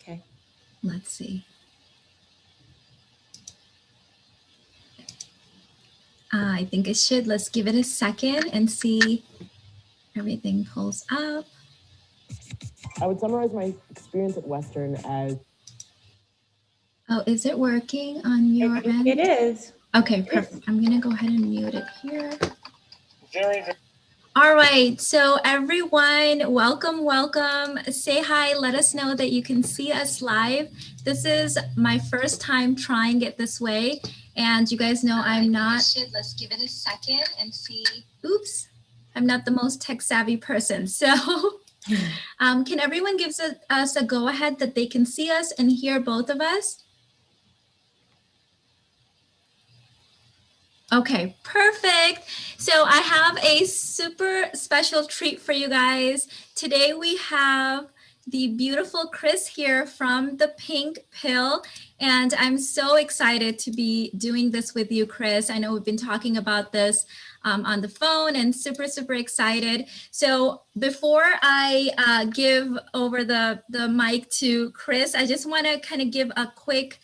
Okay. Let's see. I think it should. Let's give it a second and see everything pulls up. I would summarize my experience at Western as... Oh, is it working on your end? It is. Okay, perfect. I'm going to go ahead and mute it here. Very. All right, so everyone, welcome. Say hi, let us know that you can see us live. This is my first time trying it this way. And you guys know I'm not... Let's give it a second and see. Oops, I'm not the most tech savvy person. So can everyone give us a go ahead that they can see us and hear both of us? Okay, perfect. So I have a super special treat for you guys. Today we have the beautiful Chris here from the Pink Pill. And I'm so excited to be doing this with you, Chris. I know we've been talking about this on the phone and super excited. So before I give over the mic to Chris, I just want to kind of give a quick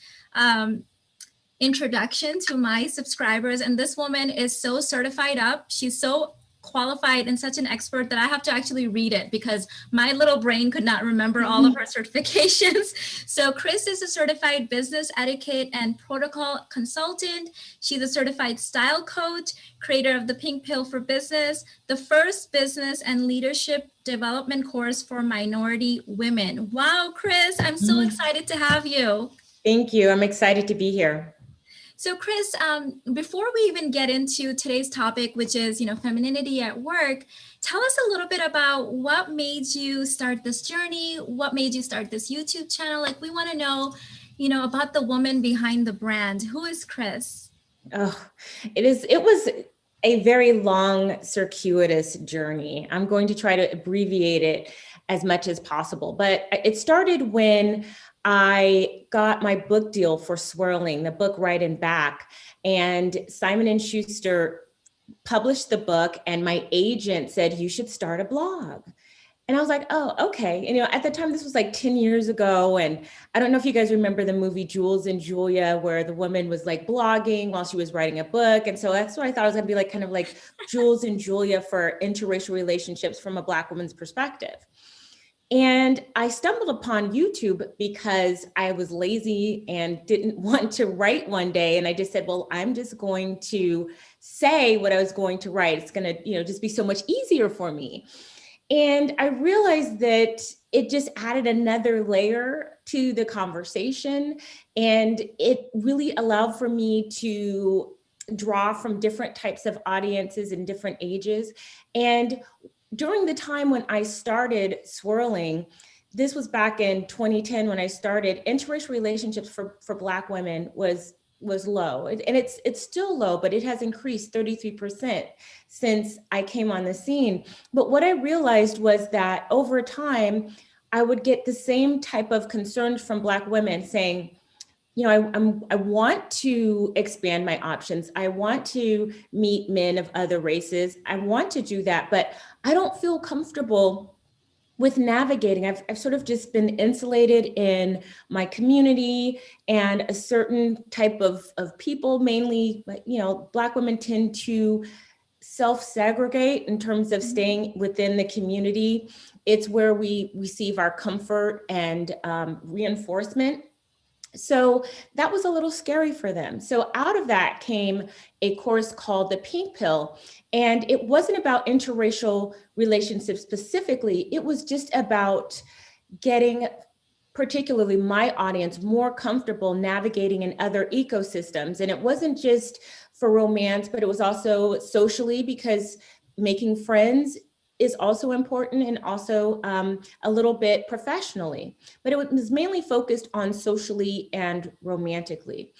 introduction to my subscribers. And this woman is so certified up. She's so qualified and such an expert that I have to actually read it because my little brain could not remember all of her certifications. So Chris is a certified business etiquette and protocol consultant. She's a certified style coach, creator of the Pink Pill for Business, the first business and leadership development course for minority women. Wow, Chris, I'm so excited to have you. Thank you. I'm excited to be here. So Chris, before we even get into today's topic, which is, femininity at work, tell us a little bit about what made you start this journey, what made you start this YouTube channel. Like, we want to know, about the woman behind the brand. Who is Chris? Oh, it was a very long, circuitous journey. I'm going to try to abbreviate it as much as possible, but it started when I got my book deal for Swirling, the book Right and Back, and Simon & Schuster published the book, and my agent said, you should start a blog. And I was like, oh, okay. And, at the time, this was like 10 years ago. And I don't know if you guys remember the movie Jules and Julia, where the woman was like blogging while she was writing a book. And so that's what I thought it was gonna be like, kind of like Jules and Julia for interracial relationships from a Black woman's perspective. And I stumbled upon YouTube because I was lazy and didn't want to write one day. And I just said, well, I'm just going to say what I was going to write. It's going to, just be so much easier for me. And I realized that it just added another layer to the conversation. And it really allowed for me to draw from different types of audiences in different ages. And during the time when I started Swirling, this was back in 2010 when I started, interracial relationships for Black women was low. And it's still low, but it has increased 33% since I came on the scene. But what I realized was that over time, I would get the same type of concerns from Black women saying, I want to expand my options. I want to meet men of other races. I want to do that, but I don't feel comfortable with navigating. I've sort of just been insulated in my community and a certain type of people, mainly, Black women tend to self-segregate in terms of staying within the community. It's where we receive our comfort and reinforcement. So that was a little scary for them. So out of that came a course called the Pink Pill. And it wasn't about interracial relationships specifically. It was just about getting particularly my audience more comfortable navigating in other ecosystems. And it wasn't just for romance, but it was also socially, because making friends is also important, and also a little bit professionally, but it was mainly focused on socially and romantically.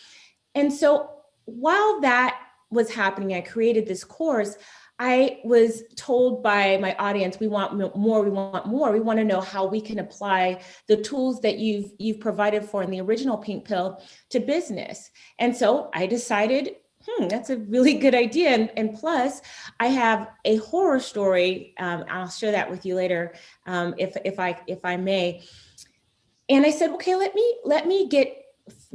And so while that was happening, I created this course. I was told by my audience, we want more, we want more. We want to know how we can apply the tools that you've provided for in the original Pink Pill to business. And so I decided, that's a really good idea. And plus, I have a horror story. I'll share that with you later, if I may. And I said, okay, let me get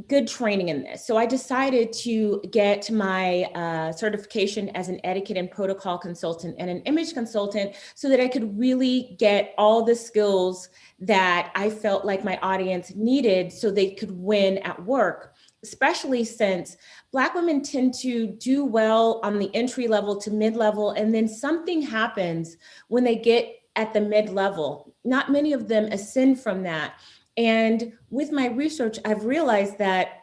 good training in this. So I decided to get my certification as an etiquette and protocol consultant and an image consultant so that I could really get all the skills that I felt like my audience needed so they could win at work, especially since Black women tend to do well on the entry level to mid-level, and then something happens when they get at the mid-level. Not many of them ascend from that. And with my research, I've realized that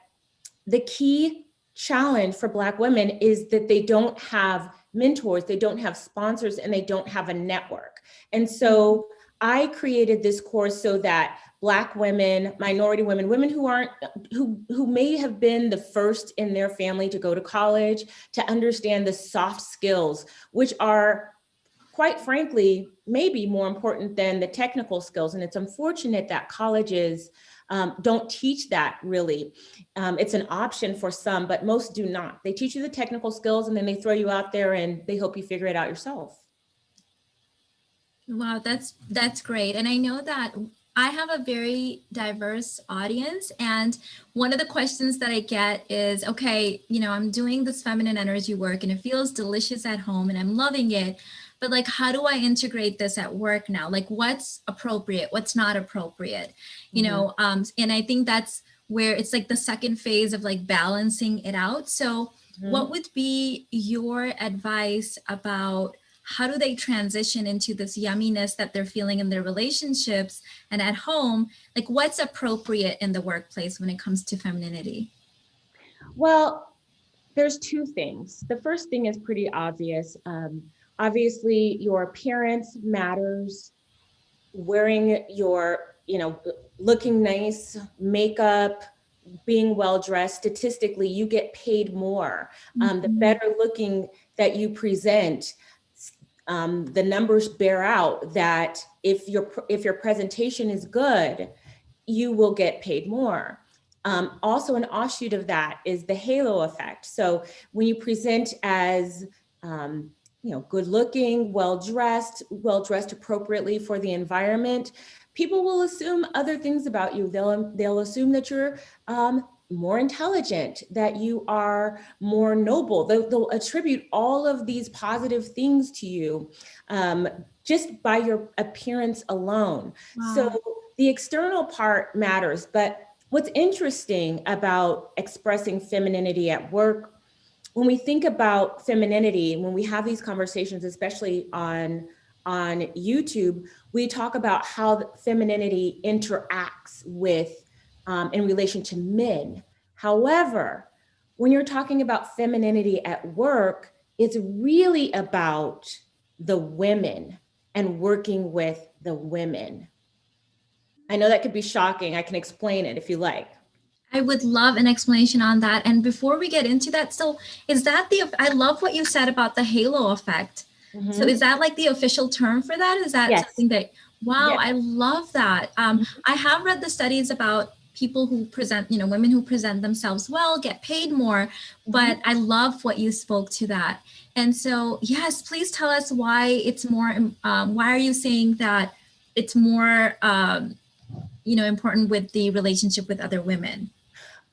the key challenge for Black women is that they don't have mentors, they don't have sponsors, and they don't have a network. And so I created this course so that Black women, minority women, women who may have been the first in their family to go to college, to understand the soft skills, which are, quite frankly, maybe more important than the technical skills. And it's unfortunate that colleges don't teach that really. It's an option for some, but most do not. They teach you the technical skills and then they throw you out there and they hope you figure it out yourself. Wow, that's great. And I know that I have a very diverse audience. And one of the questions that I get is, okay, I'm doing this feminine energy work and it feels delicious at home and I'm loving it. But like, how do I integrate this at work now? Like, what's appropriate? What's not appropriate? And I think that's where it's like the second phase of like balancing it out. So what would be your advice about how do they transition into this yumminess that they're feeling in their relationships and at home? Like, what's appropriate in the workplace when it comes to femininity? Well, there's two things. The first thing is pretty obvious. Obviously, your appearance matters. Wearing your, looking nice, makeup, being well-dressed, statistically, you get paid more. The better looking that you present, the numbers bear out that if your presentation is good, you will get paid more. Also, an offshoot of that is the halo effect. So when you present as good looking, well-dressed appropriately for the environment, people will assume other things about you. They'll assume that you're more intelligent, that you are more noble. They'll attribute all of these positive things to you just by your appearance alone. Wow. So the external part matters, but what's interesting about expressing femininity at work, when we think about femininity, when we have these conversations, especially on YouTube, we talk about how femininity interacts with in relation to men. However, when you're talking about femininity at work, it's really about the women and working with the women. I know that could be shocking. I can explain it if you like. I would love an explanation on that. And before we get into that, so is that I love what you said about the halo effect. Mm-hmm. So is that like the official term for that? Is that yes. something that, wow, yes. I love that. I have read the studies about people who present, women who present themselves well, get paid more, but I love what you spoke to that. And so, yes, please tell us why it's more, why are you saying that it's more, important with the relationship with other women?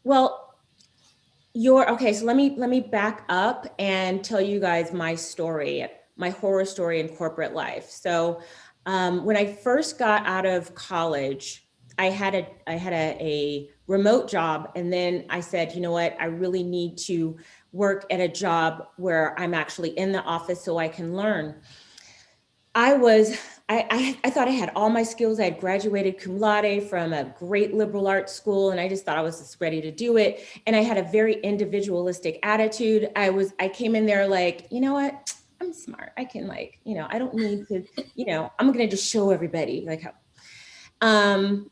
Well, okay, so let me back up and tell you guys my story, my horror story in corporate life. So when I first got out of college, I had a remote job, and then I said, you know what, I really need to work at a job where I'm actually in the office so I can learn. I thought I had all my skills. I had graduated cum laude from a great liberal arts school, and I just thought I was just ready to do it. And I had a very individualistic attitude. I came in there like, you know what, I'm smart. I can I don't need to, I'm going to just show everybody like how.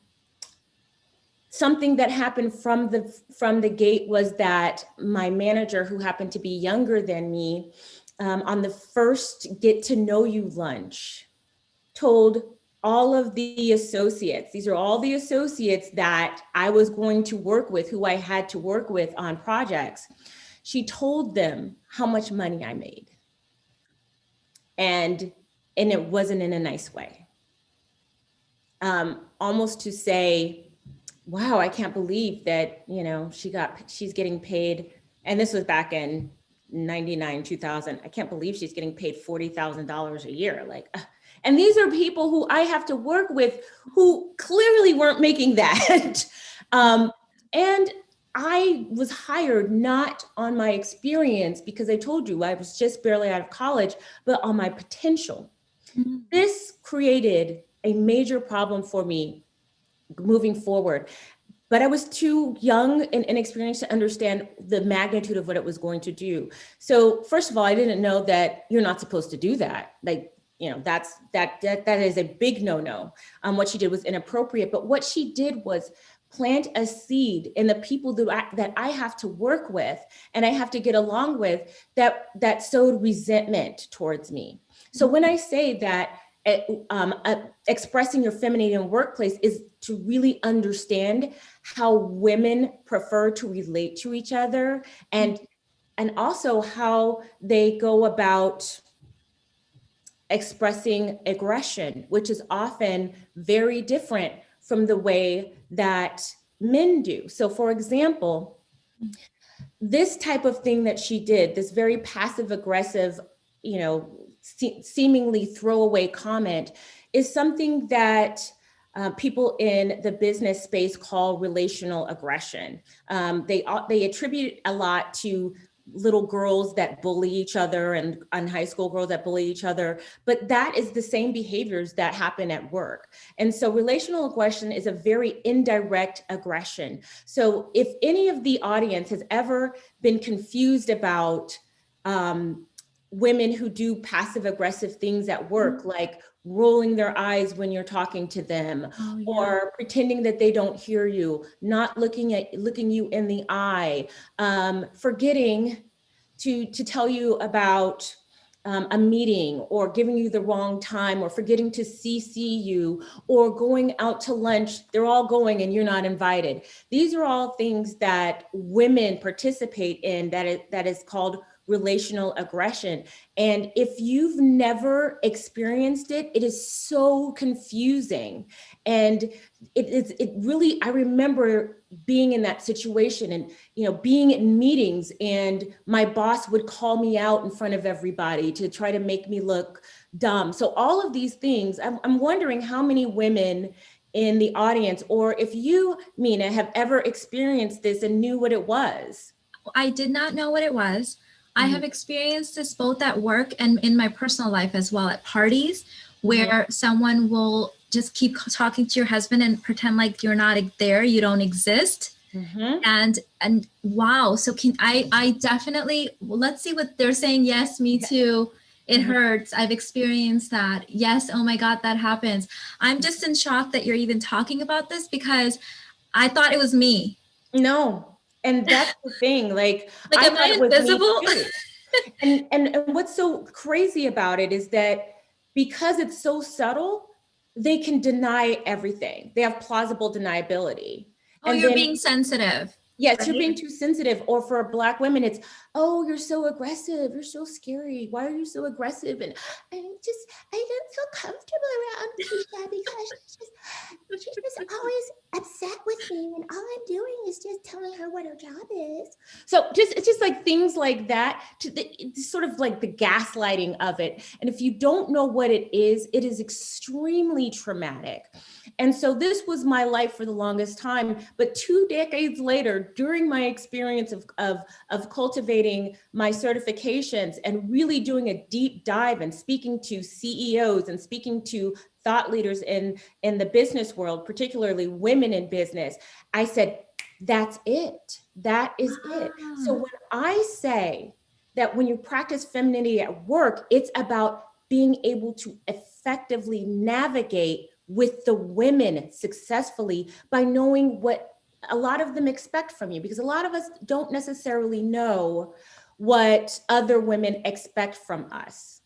Something that happened from the gate was that my manager, who happened to be younger than me, on the first get to know you lunch, told all of the associates, these are all the associates that I was going to work with, who I had to work with on projects. She told them how much money I made. And it wasn't in a nice way. Almost to say, wow, I can't believe that, she's getting paid. And this was back in 99, 2000. I can't believe she's getting paid $40,000 a year. Like, and these are people who I have to work with who clearly weren't making that. And I was hired not on my experience, because I told you I was just barely out of college, but on my potential. Mm-hmm. This created a major problem for me moving forward. But I was too young and inexperienced to understand the magnitude of what it was going to do. So first of all, I didn't know that you're not supposed to do that. Like, that is a big no-no. What she did was inappropriate. But what she did was plant a seed in the people that I have to work with and I have to get along with, that sowed resentment towards me. So when I say that expressing your femininity in the workplace is to really understand how women prefer to relate to each other, and also how they go about expressing aggression, which is often very different from the way that men do. So for example, this type of thing that she did, this very passive aggressive, seemingly throwaway comment, is something that people in the business space call relational aggression. They attribute a lot to little girls that bully each other and high school girls that bully each other, but that is the same behaviors that happen at work. And so relational aggression is a very indirect aggression. So if any of the audience has ever been confused about women who do passive aggressive things at work, like rolling their eyes when you're talking to them, or pretending that they don't hear you, not looking you in the eye, forgetting to tell you about a meeting, or giving you the wrong time, or forgetting to CC you, or going out to lunch, they're all going and you're not invited. These are all things that women participate in that is called relational aggression. And if you've never experienced it, it is so confusing. And it really, I remember being in that situation and, being in meetings, and my boss would call me out in front of everybody to try to make me look dumb. So all of these things, I'm wondering how many women in the audience, or if you, Mina, have ever experienced this and knew what it was. I did not know what it was. I have experienced this both at work and in my personal life as well, at parties where someone will just keep talking to your husband and pretend like you're not there, you don't exist. And wow, so I definitely, let's see what they're saying. Yes, me too. It hurts. I've experienced that. Yes, oh my God, that happens. I'm just in shock that you're even talking about this, because I thought it was me. No. And that's the thing, like am I invisible? And what's so crazy about it is that because it's so subtle, they can deny everything. They have plausible deniability. Oh, and you're being sensitive. Yes, right? You're being too sensitive. Or for Black women, it's, oh, you're so aggressive. You're so scary. Why are you so aggressive? And I don't feel comfortable around Keisha because she's just always upset with me. And all I'm doing is just telling her what her job is. So it's just like things like that, it's sort of like the gaslighting of it. And if you don't know what it is extremely traumatic. And so this was my life for the longest time. But 2 decades later, during my experience of cultivating my certifications and really doing a deep dive and speaking to CEOs and speaking to thought leaders in the business world, particularly women in business, I said, that's it. That is it. So when I say that when you practice femininity at work, it's about being able to effectively navigate with the women successfully by knowing what a lot of them expect from you, because a lot of us don't necessarily know what other women expect from us.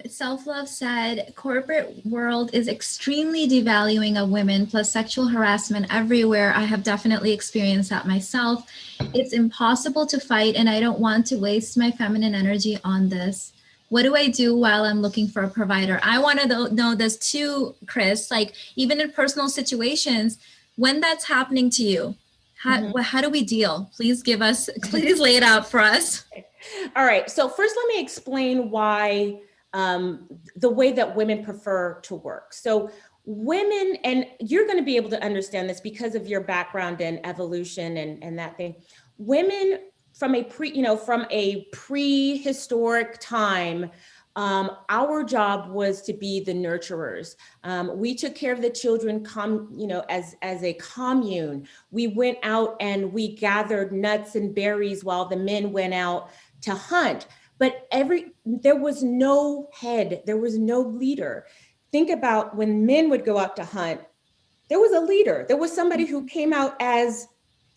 Self-love said, corporate world is extremely devaluing of women, plus sexual harassment everywhere. I have definitely experienced that myself. It's impossible to fight, and I don't want to waste my feminine energy on this. What do I do while I'm looking for a provider? I want to know this too, Chris, like even in personal situations, when that's happening to you, how do we deal? Please please lay it out for us. All right. So first, let me explain why the way that women prefer to work. So women, and you're going to be able to understand this because of your background in evolution and that thing. Women from a prehistoric time, our job was to be the nurturers. We took care of the children, as a commune. We went out and we gathered nuts and berries while the men went out to hunt. But there was no head, there was no leader. Think about when men would go out to hunt, there was a leader. There was somebody who came out as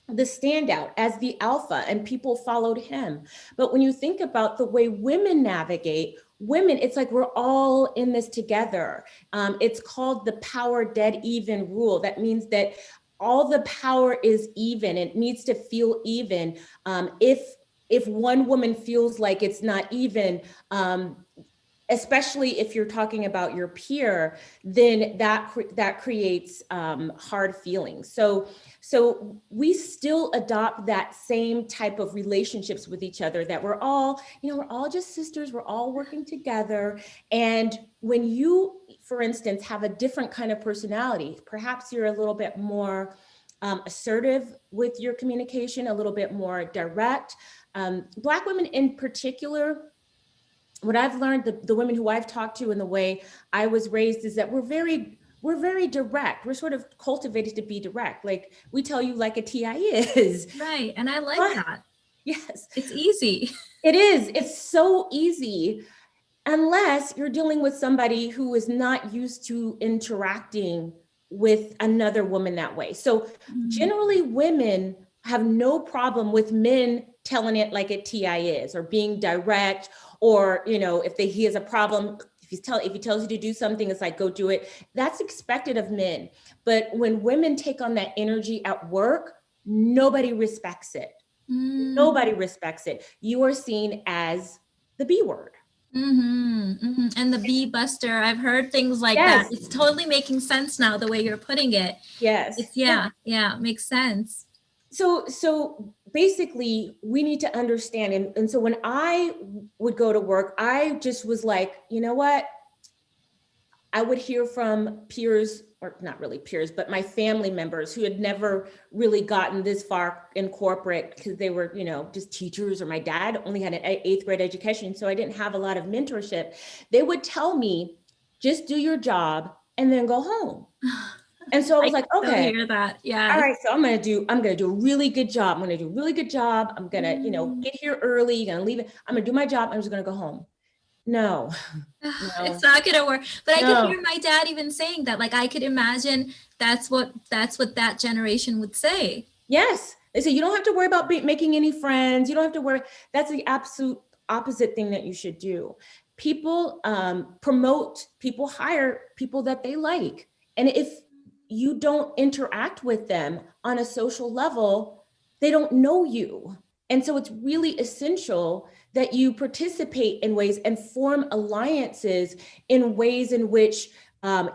the standout, as the alpha, and people followed him. But when you think about the way women navigate, it's like we're all in this together. It's called the power dead even rule. That means that all the power is even. It needs to feel even. If one woman feels like it's not even, especially if you're talking about your peer, then that creates hard feelings. So we still adopt that same type of relationships with each other, that we're all just sisters, we're all working together. And when you, for instance, have a different kind of personality, perhaps you're a little bit more assertive with your communication, a little bit more direct. Black women in particular, what I've learned, the women who I've talked to and the way I was raised, is that we're very direct. We're sort of cultivated to be direct. Like, we tell you like a TI is. Right. And I like that. Yes. It's easy. It is. It's so easy, unless you're dealing with somebody who is not used to interacting with another woman that way. So generally women have no problem with men telling it like a TI is, or being direct, or, if he has a problem, if he tells you to do something, it's like, go do it. That's expected of men. But when women take on that energy at work, nobody respects it. Nobody respects it. You are seen as the B word. And the bee buster. I've heard things like Yes. that. It's totally making sense now, the way you're putting it. Yes. It's makes sense. So basically we need to understand. And so when I would go to work, I just was like, you know what? I would hear from peers, or not really peers, but my family members who had never really gotten this far in corporate, because they were, just teachers, or my dad only had an 8th grade education. So I didn't have a lot of mentorship. They would tell me, just do your job and then go home. And so I was like, okay, hear that. Yeah. All right. So I'm going to do a really good job. I'm going to do a really good job. I'm going to, get here early. You're going to leave it. I'm going to do my job. I'm just going to go home. No. It's not going to work. But I could hear my dad even saying that. Like, I could imagine that's what that generation would say. Yes. They say, you don't have to worry about making any friends. You don't have to worry. That's the absolute opposite thing that you should do. People people hire people that they like. And if you don't interact with them on a social level, they don't know you. And so it's really essential that you participate in ways and form alliances in ways in which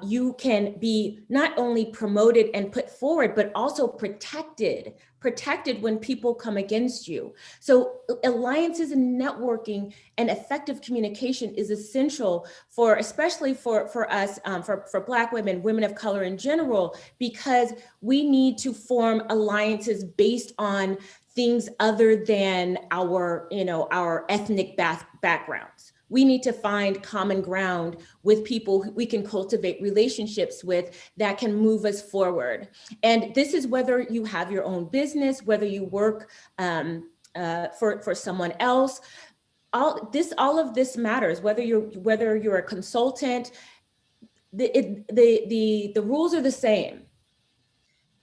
you can be not only promoted and put forward, but also protected when people come against you. So alliances and networking and effective communication is essential especially for us, for Black women, women of color in general, because we need to form alliances based on things other than our ethnic backgrounds. We need to find common ground with people we can cultivate relationships with that can move us forward. And this is whether you have your own business, whether you work for someone else. All of this matters. Whether you're a consultant, the rules are the same.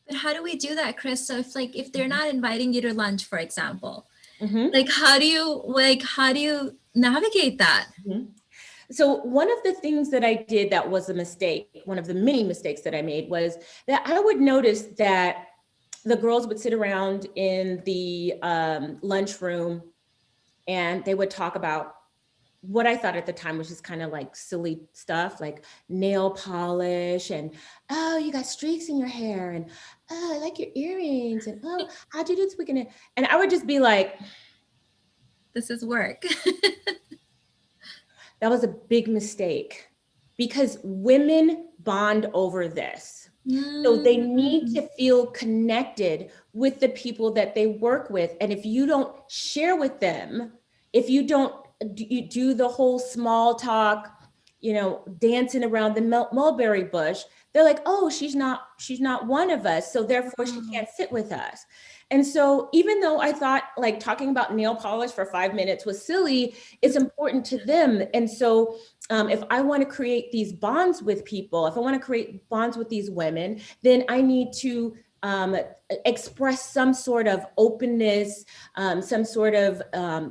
But how do we do that, Chris? So if they're not inviting you to lunch, for example, how do you navigate that? So one of the things that I did that was a mistake, one of the many mistakes that I made, was that I would notice that the girls would sit around in the lunchroom and they would talk about what I thought at the time was just kind of like silly stuff, like nail polish and, oh, you got streaks in your hair, and, oh, I like your earrings, and, oh, how'd you do this weekend? And I would just be like, this is work. that was a big mistake, because women bond over this. So they need to feel connected with the people that they work with. And if you don't share with them, if you don't you do the whole small talk, dancing around the mulberry bush, they're like, oh, she's not one of us, so therefore she can't sit with us. And so even though I thought like talking about nail polish for 5 minutes was silly, it's important to them. And so if I want to create these bonds with people, if I want to create bonds with these women, then I need to express some sort of openness, some sort of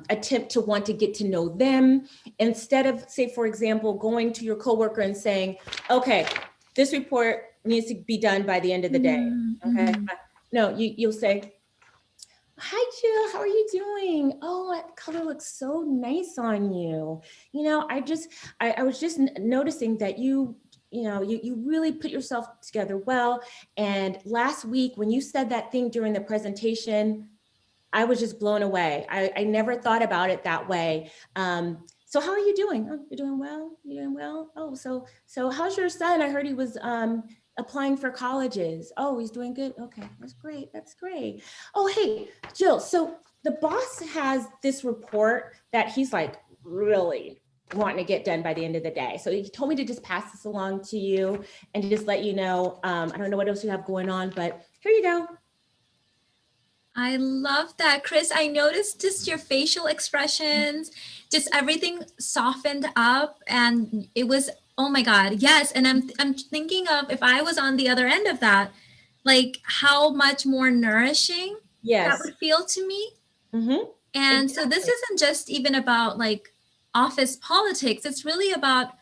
attempt to want to get to know them, instead of, say, for example, going to your coworker and saying, okay, this report needs to be done by the end of the day. Okay. No, you'll say, hi, Jill, how are you doing? Oh, that color looks so nice on you. I was just noticing that you really put yourself together well. And last week when you said that thing during the presentation, I was just blown away. I never thought about it that way. So how are you doing? Oh, you're doing well? You're doing well? Oh, so how's your son? I heard he was applying for colleges. Oh, he's doing good. Okay, that's great. That's great. Oh, hey, Jill, so the boss has this report that he's like really wanting to get done by the end of the day. So he told me to just pass this along to you and just let you know. I don't know what else you have going on, but here you go. I love that, Chris. I noticed just your facial expressions, just everything softened up, and it was, oh my God, yes. And I'm thinking of, if I was on the other end of that, like how much more nourishing that would feel to me. And exactly. So this isn't just even about like office politics. It's really about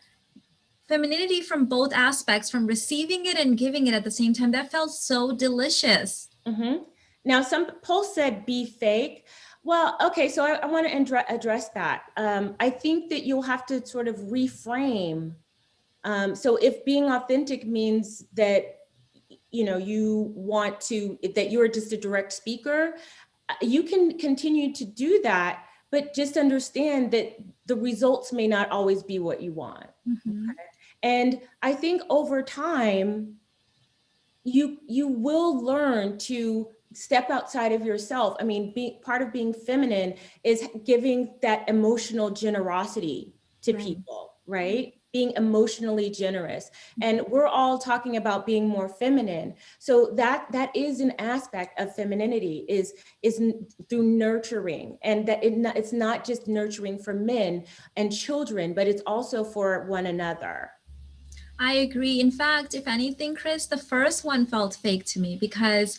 femininity from both aspects, from receiving it and giving it at the same time. That felt so delicious. Now, some polls said be fake. Well, okay, so I want to address that. I think that you'll have to sort of reframe. So if being authentic means that, you want to, that you're just a direct speaker, you can continue to do that, but just understand that the results may not always be what you want. Okay? And I think over time, you will learn to step outside of yourself. I mean, part of being feminine is giving that emotional generosity to people, right? Being emotionally generous. And we're all talking about being more feminine. So that is an aspect of femininity, is through nurturing, and that it's not just nurturing for men and children, but it's also for one another. I agree. In fact, if anything, Chris, the first one felt fake to me, because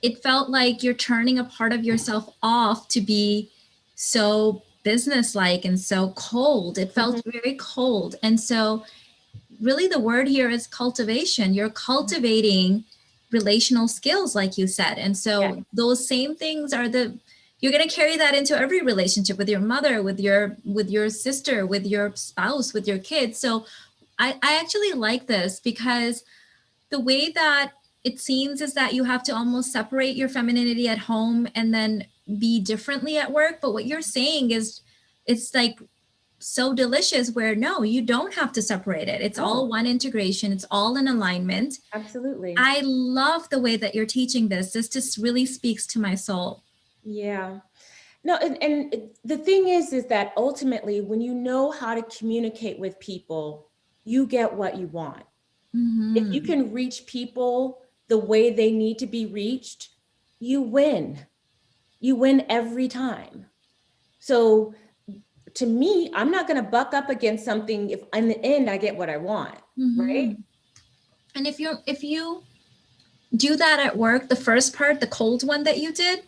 it felt like you're turning a part of yourself off to be so businesslike and so cold. It felt very cold. And so really the word here is cultivation. You're cultivating relational skills, like you said. And so those same things are you're going to carry that into every relationship, with your mother, with your sister, with your spouse, with your kids. So I actually like this, because the way that it seems is that you have to almost separate your femininity at home and then be differently at work. But what you're saying is, it's like so delicious, where no, you don't have to separate it. It's all one integration. It's all in alignment. Absolutely. I love the way that you're teaching this. This just really speaks to my soul. Yeah. No, and the thing is that ultimately, when you know how to communicate with people, you get what you want. If you can reach people the way they need to be reached, you win. You win every time. So to me, I'm not going to buck up against something if in the end I get what I want, right? And if you do that at work, the first part, the cold one that you did,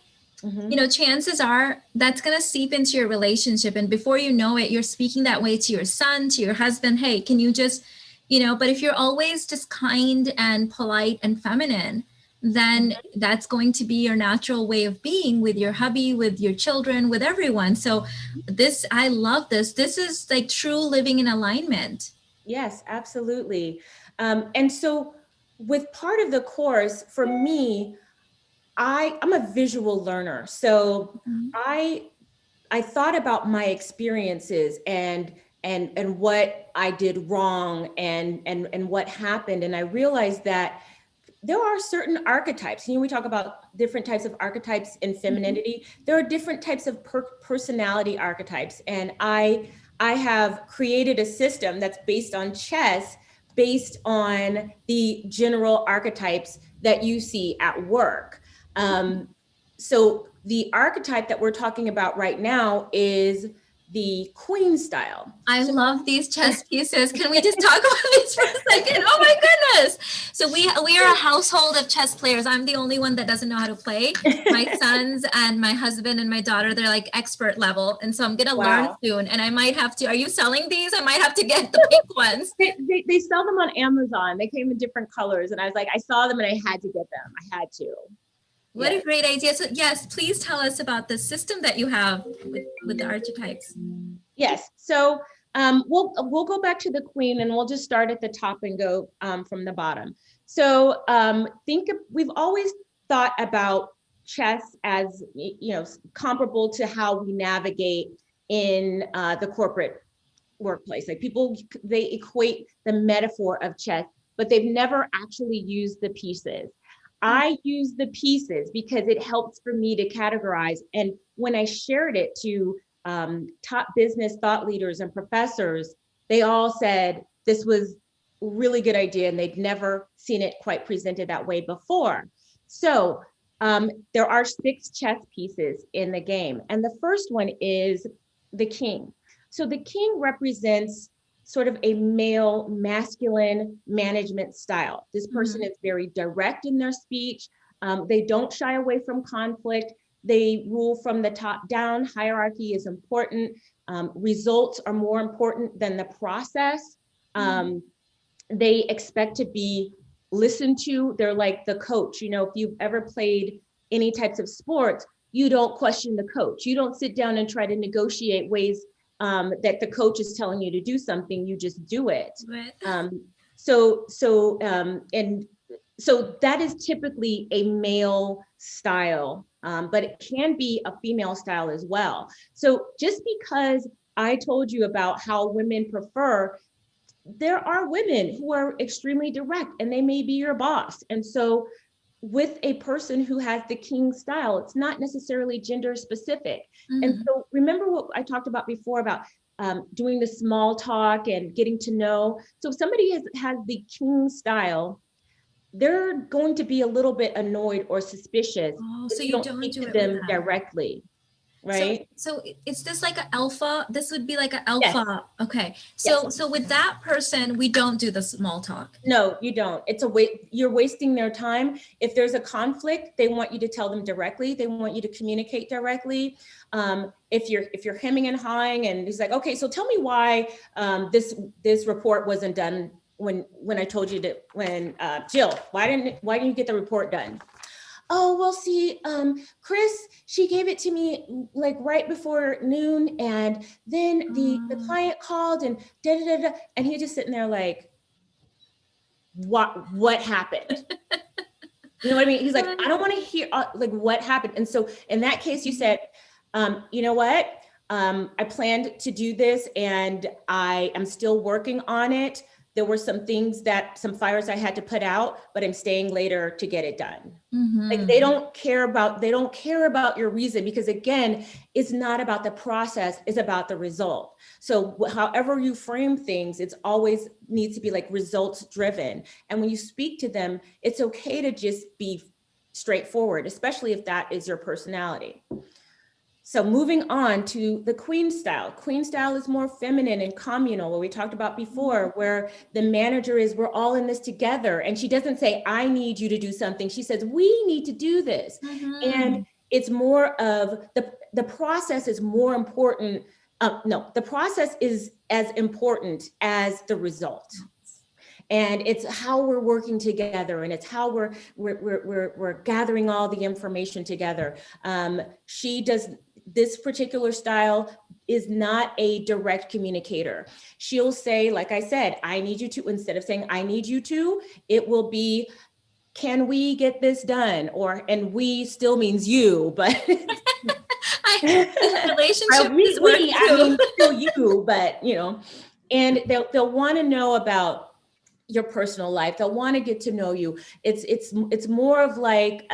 chances are that's going to seep into your relationship. And before you know it, you're speaking that way to your son, to your husband. Hey, can you just, but if you're always just kind and polite and feminine, then that's going to be your natural way of being with your hubby, with your children, with everyone. So this, I love this. This is like true living in alignment. Yes, absolutely. And so with part of the course, for me, I'm a visual learner. So I thought about my experiences and what I did wrong and what happened. And I realized that there are certain archetypes. We talk about different types of archetypes in femininity. There are different types of personality archetypes. And I have created a system that's based on chess, based on the general archetypes that you see at work. So the archetype that we're talking about right now is the queen style. I love these chess pieces. Can we just talk about these for a second? Oh my goodness. So we are a household of chess players. I'm the only one that doesn't know how to play. My sons and my husband and my daughter, they're like expert level. And so I'm going to learn soon. And I might have to, are you selling these? I might have to get the pink ones. They sell them on Amazon. They came in different colors. And I was like, I saw them and I had to get them. I had to. What a great idea. So yes, please tell us about the system that you have with the archetypes. Yes. So we'll go back to the queen and we'll just start at the top and go from the bottom. So we've always thought about chess as, comparable to how we navigate in the corporate workplace. Like people, they equate the metaphor of chess, but they've never actually used the pieces. I use the pieces because it helps for me to categorize. And when I shared it to top business thought leaders and professors, they all said this was a really good idea and they'd never seen it quite presented that way before. So there are 6 chess pieces in the game. And the first one is the king. So the king represents sort of a male masculine management style. This person is very direct in their speech. They don't shy away from conflict. They rule from the top down. Hierarchy is important. Results are more important than the process. They expect to be listened to. They're like the coach. If you've ever played any types of sports, you don't question the coach. You don't sit down and try to negotiate ways that the coach is telling you to do something. You just do it. Right. So that is typically a male style, but it can be a female style as well. So just because I told you about how women prefer, there are women who are extremely direct and they may be your boss. And so with a person who has the king style, it's not necessarily gender specific. And so remember what I talked about before about doing the small talk and getting to know. So if somebody has the king style, they're going to be a little bit annoyed or suspicious if you don't speak to them directly. Right. So is this like an alpha? This would be like an alpha. Yes. Okay. So with that person, we don't do the small talk. No, you don't. It's you're wasting their time. If there's a conflict, they want you to tell them directly. They want you to communicate directly. If you're hemming and hawing and he's like, okay, so tell me why this report wasn't done when I told you to, Jill, why didn't you get the report done? Oh, well, see, Chris, she gave it to me like right before noon. And then the client called and and he's just sitting there like, what happened? You know what I mean? He's like, I don't want to hear like what happened. And so in that case, you said, you know what? I planned to do this and I am still working on it. There were some fires I had to put out, but I'm staying later to get it done. Like they don't care about your reason, because again, it's not about the process, it's about the result. So however you frame things, it's always needs to be like results driven. And when you speak to them, it's okay to just be straightforward, especially if that is your personality. So moving on to the queen style. Queen style is more feminine and communal, what we talked about before, where the manager is, we're all in this together. And she doesn't say, I need you to do something. She says, we need to do this. And it's more of the process is more important. No, the process is as important as the result. and it's how we're working together, and it's how we're gathering all the information together. She does this particular style is not a direct communicator. She'll say, like I said, I need you to, instead of saying I need you to, it will be, can we get this done? Or, and we still means you, but relationship is work too. I mean, still you, but you know, and they'll want to know about your personal life. They'll want to get to know you. It's more of like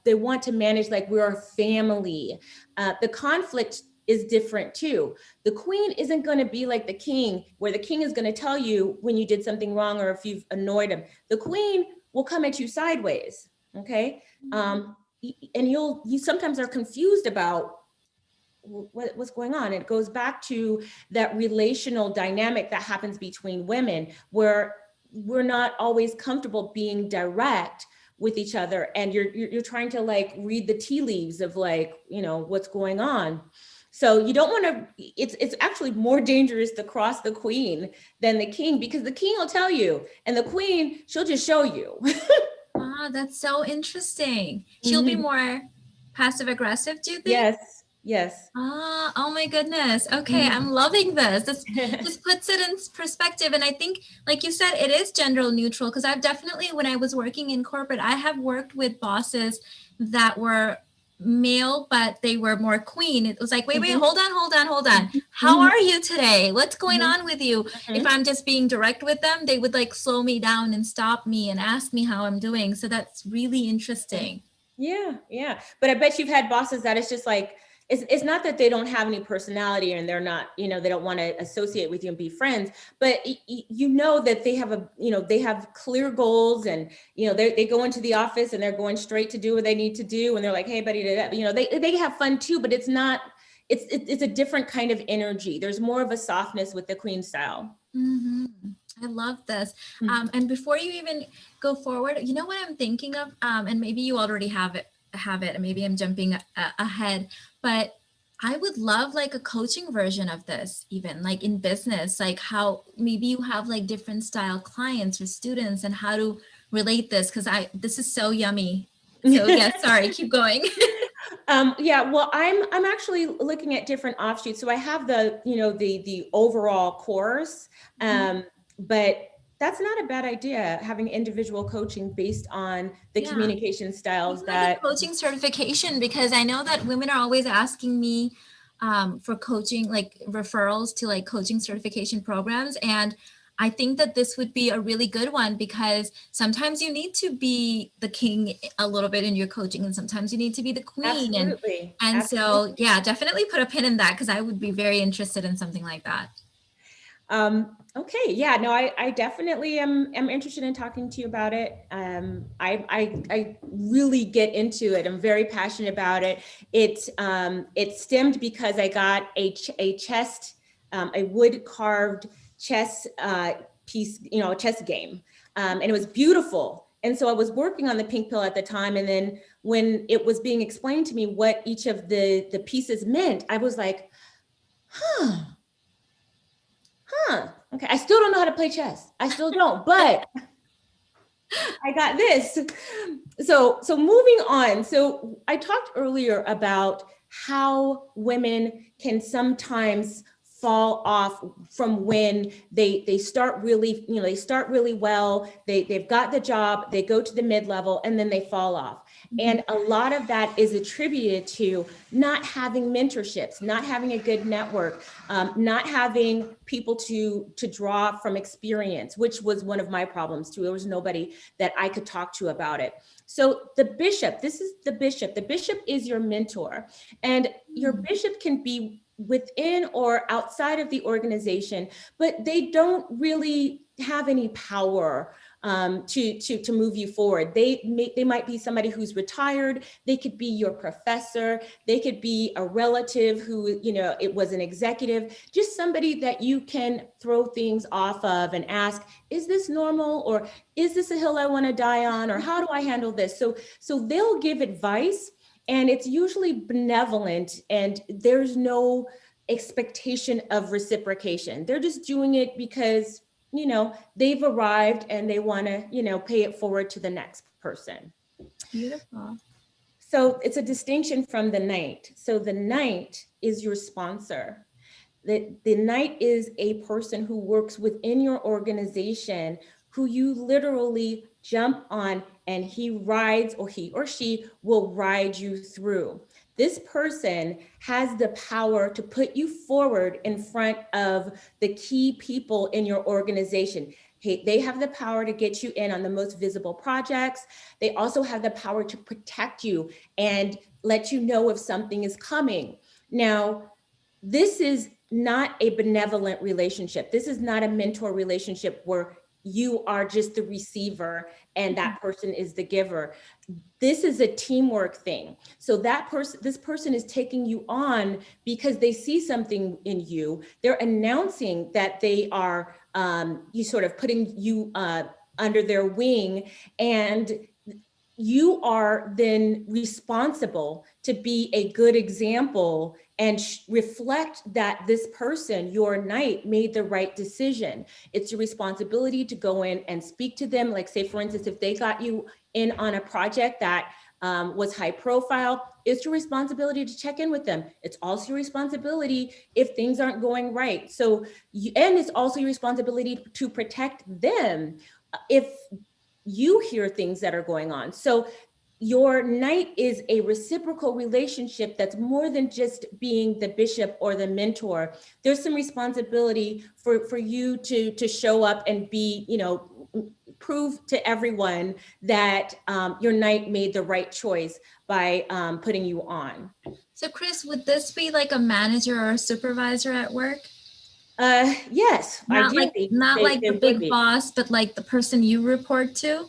they want to manage like we're a family. The conflict is different too. The queen isn't going to be like the king, where the king is going to tell you when you did something wrong or if you've annoyed him. The queen will come at you sideways. Okay. And you sometimes are confused about what's going on. It goes back to that relational dynamic that happens between women, where we're not always comfortable being direct with each other, and you're trying to like read the tea leaves of like, you know, what's going on. So you don't want to, it's actually more dangerous to cross the queen than the king, because the king will tell you, and the queen, she'll just show you. Ah, that's so interesting. She'll be more passive aggressive, do you think? Yes. Ah, oh my goodness. Okay, I'm loving this. This just puts it in perspective. And I think, like you said, it is gender neutral, because I've definitely, when I was working in corporate, I have worked with bosses that were male, but they were more queen. It was like, wait, hold on. How are you today? What's going on with you? If I'm just being direct with them, they would like slow me down and stop me and ask me how I'm doing. So that's really interesting. Yeah. But I bet you've had bosses that it's just like, it's not that they don't have any personality and they're not, you know, they don't want to associate with you and be friends, but you know that they have they have clear goals, and, you know, they go into the office and they're going straight to do what they need to do. And they're like, hey buddy, you know, they have fun too, but it's not, it's a different kind of energy. There's more of a softness with the queen style. I love this. And before you even go forward, you know what I'm thinking of? And maybe you already have it, and maybe I'm jumping ahead, but I would love like a coaching version of this, even like in business, like how maybe you have like different style clients or students, and how to relate this, because this is so yummy. So yeah, sorry, keep going. Yeah, well, I'm actually looking at different offshoots. So I have the overall course, but that's not a bad idea, having individual coaching based on the communication styles. Even like a coaching certification, because I know that women are always asking me for coaching, like referrals to like coaching certification programs. And I think that this would be a really good one, because sometimes you need to be the king a little bit in your coaching, and sometimes you need to be the queen. Absolutely. And so, yeah, definitely put a pin in that, because I would be very interested in something like that. Okay. Yeah, no, I definitely am interested in talking to you about it. I really get into it. I'm very passionate about it. It stemmed because I got a chest, a wood carved chess piece, you know, a chess game. And it was beautiful. And so I was working on the pink pill at the time. And then when it was being explained to me what each of the pieces meant, I was like, okay, I still don't know how to play chess. I still don't, but I got this. So moving on. So I talked earlier about how women can sometimes fall off from when they start really, you know, they start really well, they've got the job, they go to the mid-level, and then they fall off. And a lot of that is attributed to not having mentorships, not having a good network, not having people to draw from experience, which was one of my problems too. There was nobody that I could talk to about it. So the bishop, this is the bishop. The bishop is your mentor, and your bishop can be within or outside of the organization, but they don't really have any power to move you forward. They might be somebody who's retired. They could be your professor. They could be a relative who, you know, it was an executive, just somebody that you can throw things off of and ask, is this normal? Or is this a hill I want to die on? Or how do I handle this? So they'll give advice, and it's usually benevolent, and there's no expectation of reciprocation. They're just doing it because you know, they've arrived and they want to, you know, pay it forward to the next person. Beautiful. So it's a distinction from the knight. So the knight is your sponsor. The knight is a person who works within your organization, who you literally jump on, and he rides, or he or she will ride you through. This person has the power to put you forward in front of the key people in your organization. They have the power to get you in on the most visible projects. They also have the power to protect you and let you know if something is coming. Now, this is not a benevolent relationship. This is not a mentor relationship where you are just the receiver and that person is the giver. This is a teamwork thing. So this person is taking you on because they see something in you. They're announcing that they are you sort of putting you under their wing, and you are then responsible to be a good example and reflect that this person, your knight, made the right decision. It's your responsibility to go in and speak to them. Like, say, for instance, if they got you in on a project that was high profile, it's your responsibility to check in with them. It's also your responsibility if things aren't going right. So, and it's also your responsibility to protect them if you hear things that are going on. So your knight is a reciprocal relationship that's more than just being the bishop or the mentor. There's some responsibility for you to show up and be, you know, prove to everyone that your knight made the right choice by putting you on. So Chris, would this be like a manager or a supervisor at work? Yes, Not ideally, like not like the would big be. boss, but like the person you report to?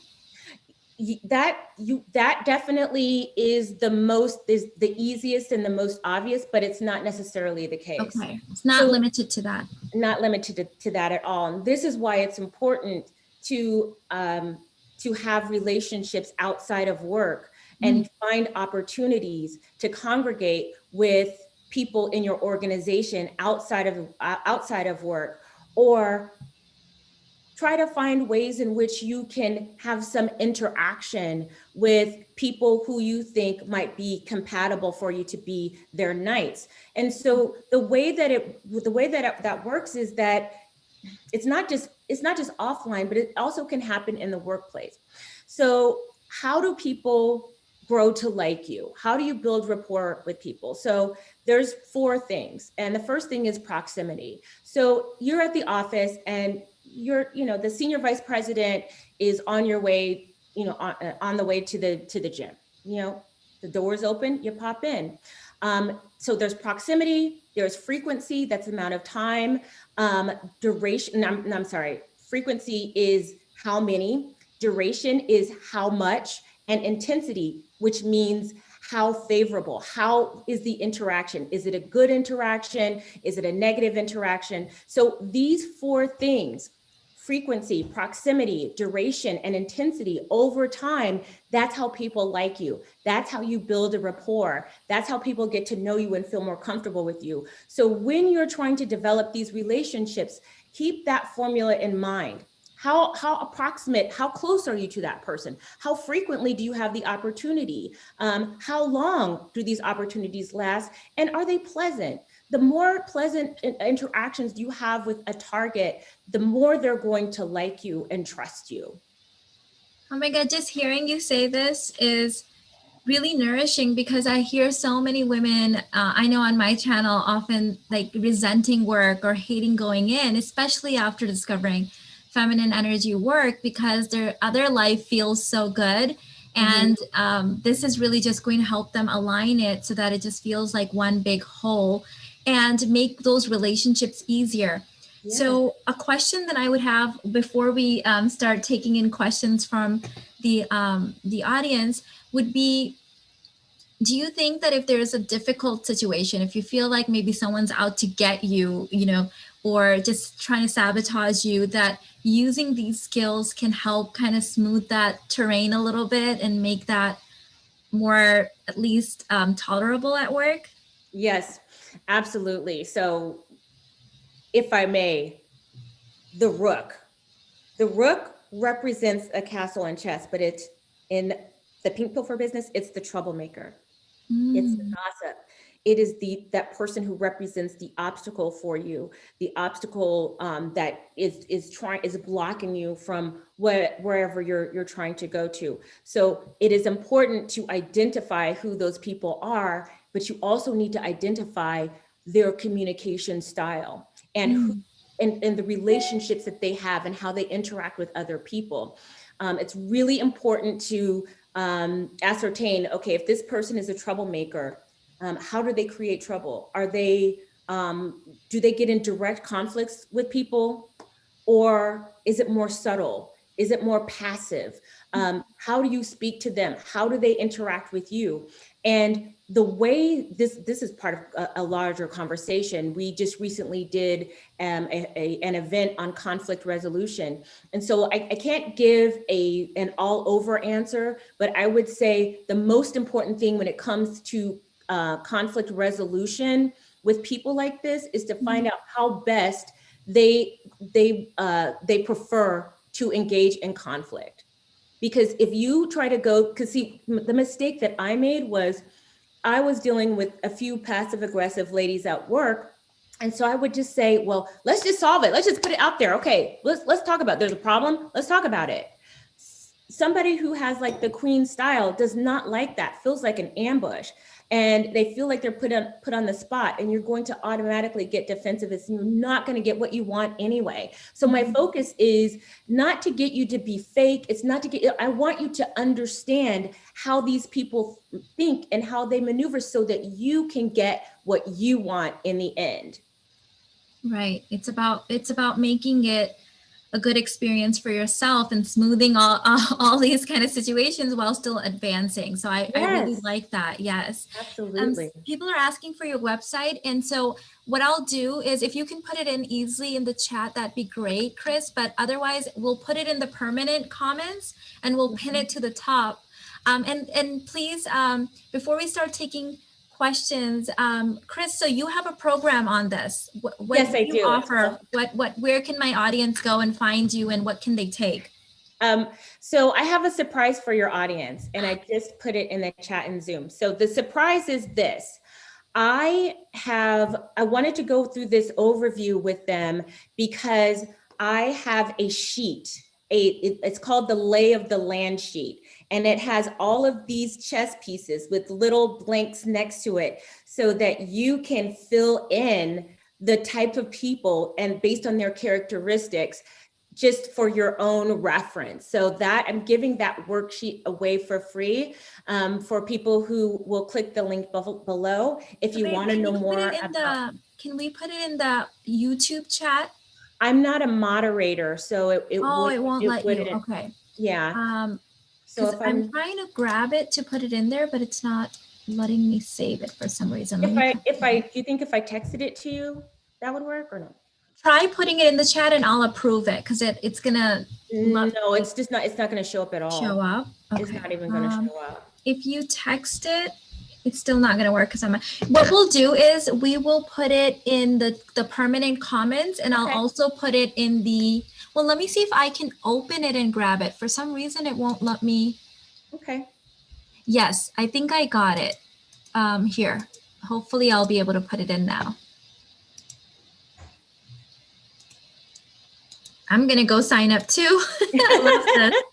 That definitely is the easiest and the most obvious, but it's not necessarily the case. Okay, it's not limited to that. Not limited to that at all. And this is why it's important to have relationships outside of work and find opportunities to congregate with people in your organization outside of work, or try to find ways in which you can have some interaction with people who you think might be compatible for you to be their knights. And so the way that works is that it's not just offline, but it also can happen in the workplace. So how do people grow to like you? How do you build rapport with people? So there's 4 things. And the first thing is proximity. So you're at the office and the senior vice president is on your way, on the way to the gym. The door's open, you pop in. So there's proximity, there's frequency, that's the amount of time, duration, I'm sorry, frequency is how many, duration is how much, and intensity, which means how favorable, how is the interaction? Is it a good interaction? Is it a negative interaction? So these 4 things, frequency, proximity, duration, and intensity over time, that's how people like you. That's how you build a rapport. That's how people get to know you and feel more comfortable with you. So when you're trying to develop these relationships, keep that formula in mind. How approximate, how close are you to that person? How frequently do you have the opportunity? How long do these opportunities last? And are they pleasant? The more pleasant interactions you have with a target, the more they're going to like you and trust you. Oh my God, just hearing you say this is really nourishing, because I hear so many women, I know on my channel, often like resenting work or hating going in, especially after discovering feminine energy work, because their other life feels so good. And this is really just going to help them align it so that it just feels like one big whole and make those relationships easier. Yeah. So a question that I would have before we start taking in questions from the audience would be, do you think that if there's a difficult situation, if you feel like maybe someone's out to get you, or just trying to sabotage you, that using these skills can help kind of smooth that terrain a little bit and make that more, at least, tolerable at work? Yes, absolutely. So if I may, the rook. The rook represents a castle and chess, but it's in the pink pill for business, it's the troublemaker. It's the gossip. It is that person who represents the obstacle for you, the obstacle that is blocking you from wherever you're trying to go to. So it is important to identify who those people are, but you also need to identify their communication style and who and the relationships that they have and how they interact with other people. It's really important to ascertain, okay, if this person is a troublemaker, how do they create trouble? Are they, do they get in direct conflicts with people? Or is it more subtle? Is it more passive? How do you speak to them? How do they interact with you? And the way this is part of a larger conversation. We just recently did an event on conflict resolution. And so I can't give an all over answer, but I would say the most important thing when it comes to conflict resolution with people like this is to find out how best they prefer to engage in conflict. Because if you try to go, because see, the mistake that I made was I was dealing with a few passive aggressive ladies at work. And so I would just say, well, let's just solve it. Let's just put it out there. Okay, let's talk about it. There's a problem. Let's talk about it. Somebody who has like the queen style does not like that, feels like an ambush. And they feel like they're put on the spot, and you're going to automatically get defensive. And you're not going to get what you want anyway. So my focus is not to get you to be fake. It's not to get, I want you to understand how these people think and how they maneuver so that you can get what you want in the end. Right. It's about making it a good experience for yourself and smoothing all these kind of situations while still advancing. So I really like that. Yes. Absolutely. People are asking for your website. And so what I'll do is if you can put it in easily in the chat, that'd be great, Chris. But otherwise we'll put it in the permanent comments and we'll pin it to the top. And please, before we start taking questions, Chris, so you have a program on this. What yes, I do. Offer? Where can my audience go and find you, and what can they take? So I have a surprise for your audience, and I just put it in the chat in Zoom. So the surprise is this. I wanted to go through this overview with them because I have a sheet. It's called the lay of the land sheet. And it has all of these chess pieces with little blanks next to it so that you can fill in the type of people and based on their characteristics, just for your own reference. So that I'm giving that worksheet away for free for people who will click the link below. If you want to know more about. Can we put it in the YouTube chat? I'm not a moderator, so it won't let you. Okay. Yeah. So I'm trying to grab it to put it in there, but it's not letting me save it for some reason. Do you think if I texted it to you, that would work or no? Try putting it in the chat and I'll approve it because it's gonna. No, it's just not. It's not going to show up at all. Show up. Okay. It's not even going to show up. If you text it, it's still not going to work because what we'll do is we will put it in the permanent comments, and I'll also put it in the. Well, let me see if I can open it and grab it. For some reason, it won't let me. Okay. Yes, I think I got it. Here. Hopefully, I'll be able to put it in now. I'm going to go sign up too. I love this.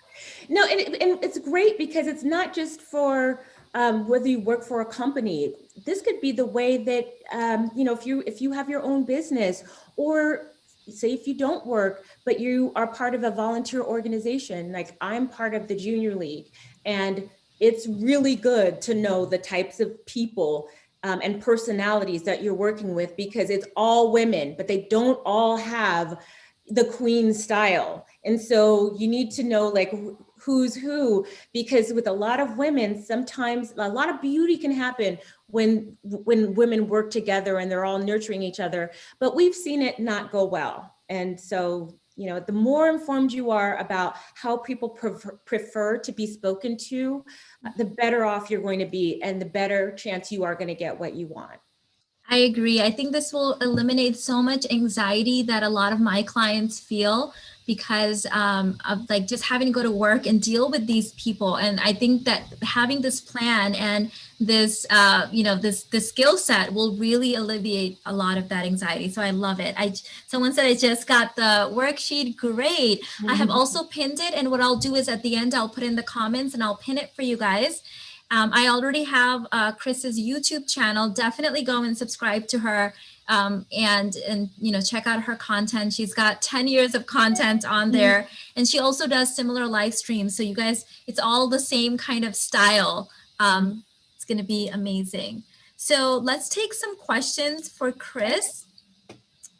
No, and it's great because it's not just for whether you work for a company. This could be the way that, if you have your own business, or say if you don't work, but you are part of a volunteer organization, like I'm part of the Junior League. And it's really good to know the types of people and personalities that you're working with, because it's all women, but they don't all have the queen style. And so you need to know like who's who, because with a lot of women, sometimes a lot of beauty can happen when women work together and they're all nurturing each other, but we've seen it not go well. And so, the more informed you are about how people prefer to be spoken to, the better off you're going to be and the better chance you are going to get what you want. I agree. I think this will eliminate so much anxiety that a lot of my clients feel because of like just having to go to work and deal with these people. And I think that having this plan and this, this skill set will really alleviate a lot of that anxiety. So I love it. Someone said I just got the worksheet. Great. I have also pinned it. And what I'll do is at the end, I'll put in the comments and I'll pin it for you guys. I already have Chris's YouTube channel. Definitely go and subscribe to her. And check out her content. She's got 10 years of content on there, and she also does similar live streams. So you guys, it's all the same kind of style. It's going to be amazing. So let's take some questions for Chris.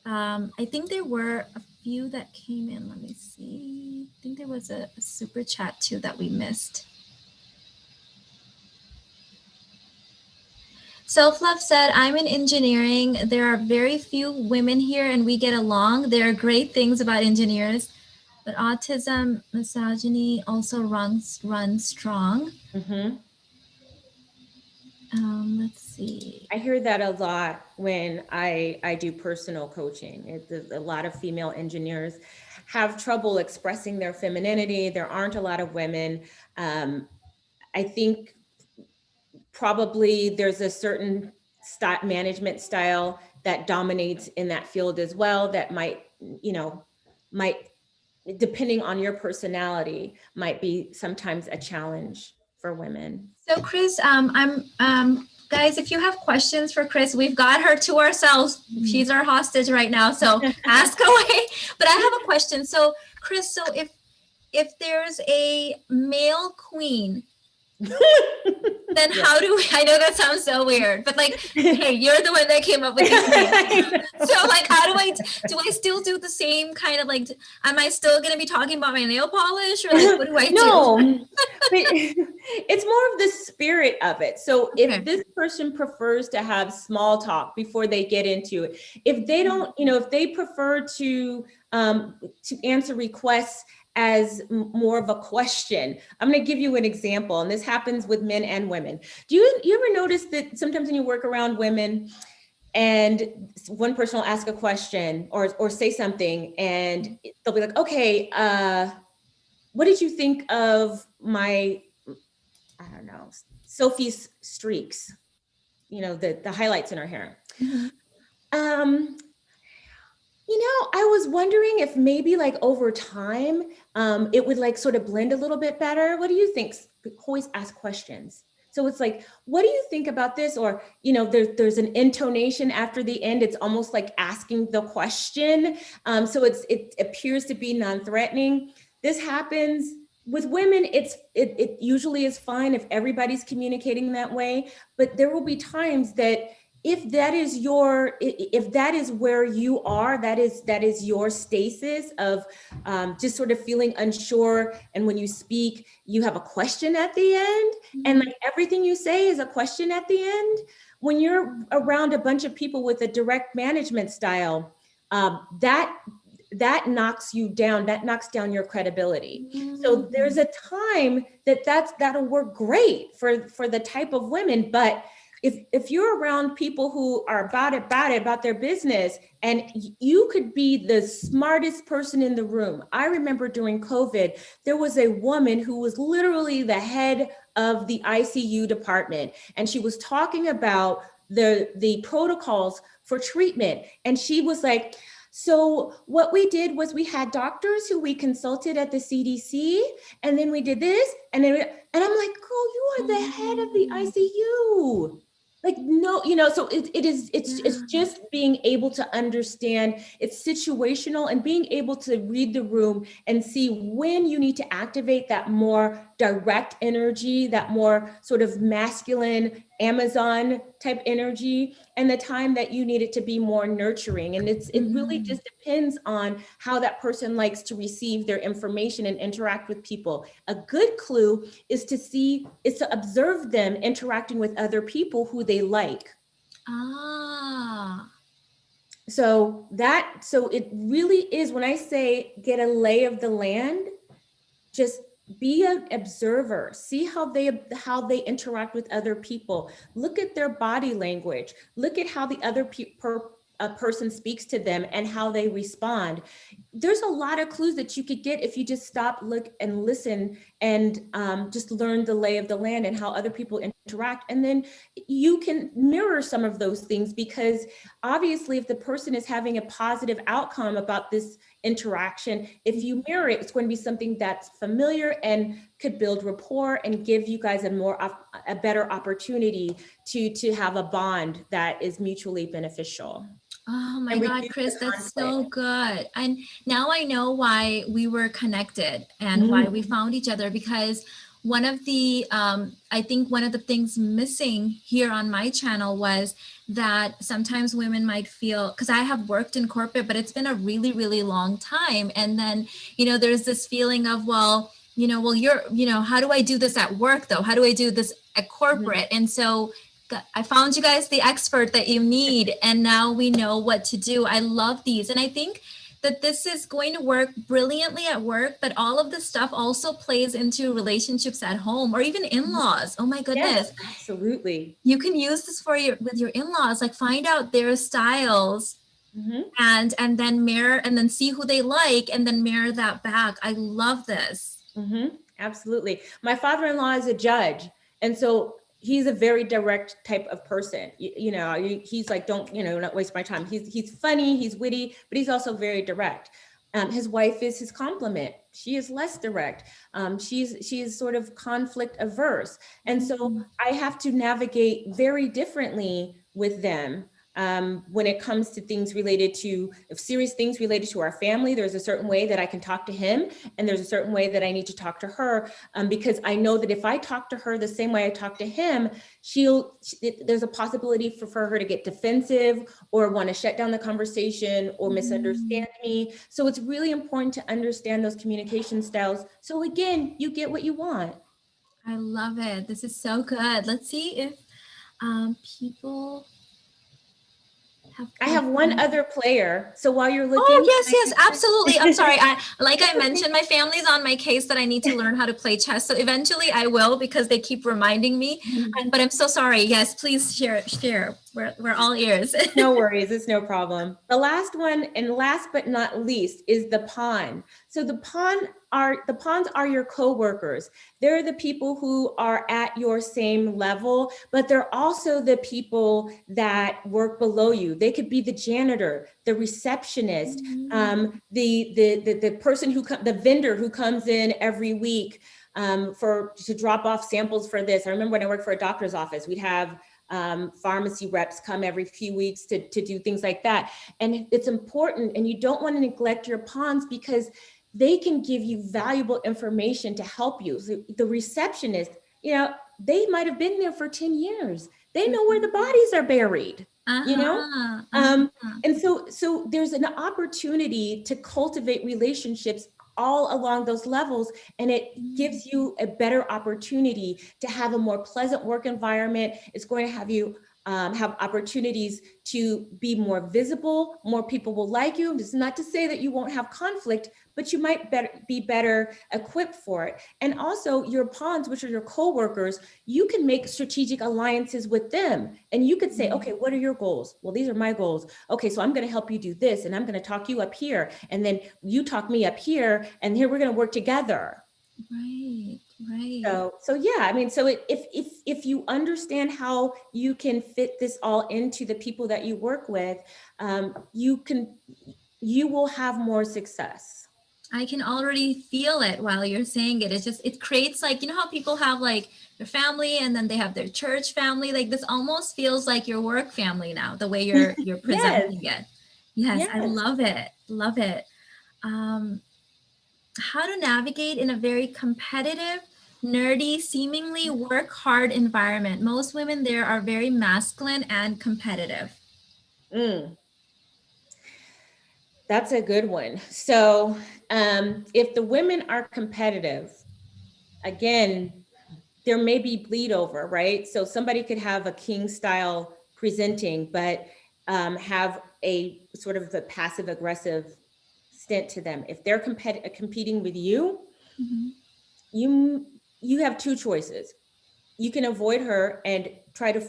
I think there were a few that came in. Let me see. I think there was a super chat too that we missed. Self-love said, I'm in engineering. There are very few women here and we get along. There are great things about engineers, but autism, misogyny also runs strong. Let's see. I hear that a lot when I do personal coaching. A lot of female engineers have trouble expressing their femininity. There aren't a lot of women. I think probably there's a certain management style that dominates in that field as well that might, depending on your personality, might be sometimes a challenge for women. So Chris, guys, if you have questions for Chris, we've got her to ourselves. She's our hostage right now, so ask away. But I have a question. So Chris, so if there's a male queen, then how do we, I know that sounds so weird, but like, hey, you're the one that came up with this name. So like, how do I still do the same kind of like, am I still going to be talking about my nail polish or like, what do I do? No, it's more of the spirit of it. So if this person prefers to have small talk before they get into it, if they don't, if they prefer to answer requests as more of a question. I'm going to give you an example, and this happens with men and women. Do you ever notice that sometimes when you work around women and one person will ask a question or say something and they'll be like, okay, what did you think of my, I don't know, Sophie's streaks, the highlights in her hair? I was wondering if maybe like over time, it would like sort of blend a little bit better. What do you think? Always ask questions. So it's like, what do you think about this? Or, there's an intonation after the end. It's almost like asking the question. So it appears to be non-threatening. This happens with women. It usually is fine if everybody's communicating that way, but there will be times that if that is where you are, that is your stasis of just sort of feeling unsure. And when you speak, you have a question at the end, and like everything you say is a question at the end. When you're around a bunch of people with a direct management style, that knocks you down. That knocks down your credibility. So there's a time that'll work great for the type of women, but if you're around people who are about their business, and you could be the smartest person in the room. I remember during COVID, there was a woman who was literally the head of the ICU department, and she was talking about the protocols for treatment. And she was like, so what we did was we had doctors who we consulted at the CDC, and then we did this, and I'm like, girl, you are the head of the ICU. Like, no, so it's just being able to understand it's situational and being able to read the room and see when you need to activate that more direct energy, that more sort of masculine Amazon type energy, and the time that you need it to be more nurturing. And it really just depends on how that person likes to receive their information and interact with people. A good clue is to observe them interacting with other people who they like. So it really is, when I say get a lay of the land, just be an observer, see how they interact with other people, look at their body language, look at how the other a person speaks to them and how they respond. There's a lot of clues that you could get if you just stop, look, and listen, and just learn the lay of the land and how other people interact. And then you can mirror some of those things, because obviously if the person is having a positive outcome about this interaction, if you mirror it, it's going to be something that's familiar and could build rapport and give you guys a better opportunity to have a bond that is mutually beneficial. Oh my God, Chris, that's so good. And now I know why we were connected and why we found each other, because one of the, I think one of the things missing here on my channel was that sometimes women might feel, because I have worked in corporate, but it's been a really, really long time. And then, there's this feeling of, well, how do I do this at work though? How do I do this at corporate? And so I found you guys the expert that you need, and now we know what to do. I love these. And I think that this is going to work brilliantly at work, but all of this stuff also plays into relationships at home or even in-laws. Oh my goodness. Yes, absolutely. You can use this with your in-laws, like find out their styles and then mirror, and then see who they like, and then mirror that back. I love this. Absolutely. My father-in-law is a judge. And so he's a very direct type of person. He's like, don't, not waste my time. He's funny, he's witty, but he's also very direct. His wife is his complement. She is less direct. She is sort of conflict averse. And so I have to navigate very differently with them. When it comes to things related to, if serious things related to our family, there's a certain way that I can talk to him, and there's a certain way that I need to talk to her, because I know that if I talk to her the same way I talk to him, there's a possibility for her to get defensive or want to shut down the conversation or misunderstand me. So it's really important to understand those communication styles. So again, you get what you want. I love it. This is so good. Let's see if people... I have one other player. So while you're looking. Oh, yes, absolutely. I'm sorry. Like I mentioned, my family's on my case that I need to learn how to play chess. So eventually I will, because they keep reminding me. But I'm so sorry. Yes, please share. We're all ears. No worries. It's no problem. The last one, and last but not least, is the pawn. So the pawns are your coworkers. They're the people who are at your same level, but they're also the people that work below you. They could be the janitor, the receptionist, the person the vendor who comes in every week to drop off samples for this. I remember when I worked for a doctor's office, we'd have pharmacy reps come every few weeks to do things like that. And it's important, and you don't want to neglect your pawns, because they can give you valuable information to help you. So the receptionist, they might have been there for 10 years. They know where the bodies are buried, And so there's an opportunity to cultivate relationships all along those levels, and it gives you a better opportunity to have a more pleasant work environment. It's going to have you have opportunities to be more visible. More people will like you. It's not to say that you won't have conflict, but you might be better equipped for it. And also your pawns, which are your coworkers, you can make strategic alliances with them. And you could say, okay, what are your goals? Well, these are my goals. Okay, so I'm going to help you do this, and I'm going to talk you up here, and then you talk me up here, and here we're going to work together. Right. So yeah, I mean, so if you understand how you can fit this all into the people that you work with, you will have more success. I can already feel it while you're saying it. It creates, like, how people have like their family, and then they have their church family. Like, this almost feels like your work family now, the way you're presenting it. Yes, I love it. Love it. How to navigate in a very competitive, nerdy, seemingly work hard environment. Most women there are very masculine and competitive. That's a good one. So if the women are competitive, again, there may be bleed over, right? So somebody could have a king style presenting, but have a sort of a passive aggressive stint to them. If they're competing with you, you have two choices. you can avoid her and try to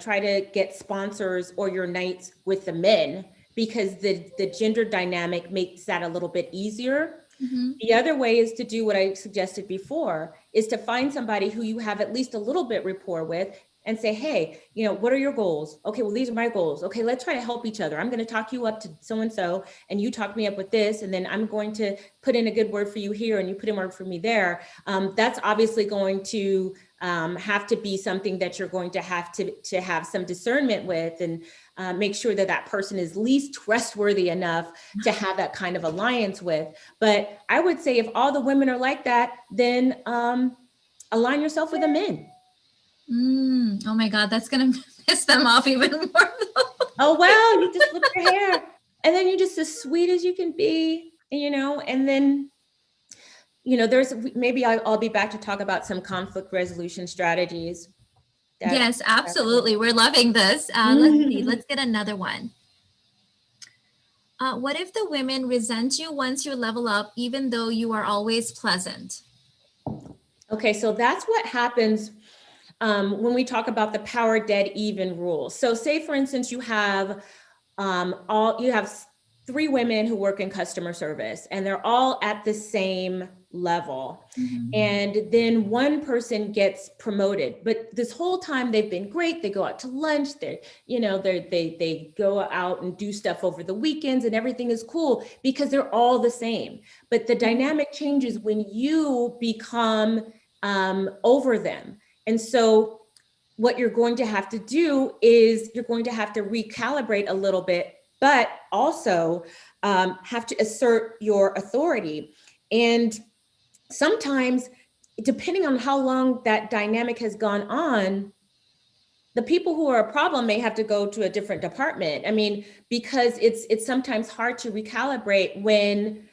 try to get sponsors or your nights with the men, because the gender dynamic makes that a little bit easier. Mm-hmm. The other way is to do what I suggested before, is to find somebody who you have at least a little bit rapport with and say, hey, what are your goals? Okay, well, these are my goals. Okay, let's try to help each other. I'm going to talk you up to so-and-so, and you talk me up with this, and then I'm going to put in a good word for you here, and you put in a word for me there. That's obviously going to have to be something that you're going to have some discernment with, and make sure that that person is least trustworthy enough to have that kind of alliance with. But I would say if all the women are like that, then align yourself with the men. Oh my God, that's going to piss them off even more. Oh, well, you just flip your hair, and then you're just as sweet as you can be, and then, there's, maybe I'll be back to talk about some conflict resolution strategies. Yes, absolutely. We're loving this. Let's see. Let's get another one. What if the women resent you once you level up, even though you are always pleasant? Okay, so that's what happens when we talk about the power dead even rule. So say, for instance, you have three women who work in customer service, and they're all at the same level. Mm-hmm. And then one person gets promoted, but this whole time they've been great. They go out to lunch, they go out and do stuff over the weekends, and everything is cool because they're all the same. But the dynamic changes when you become over them. And so what you're going to have to do is you're going to have to recalibrate a little bit, but also have to assert your authority. And sometimes, depending on how long that dynamic has gone on, the people who are a problem may have to go to a different department. I mean, because it's sometimes hard to recalibrate when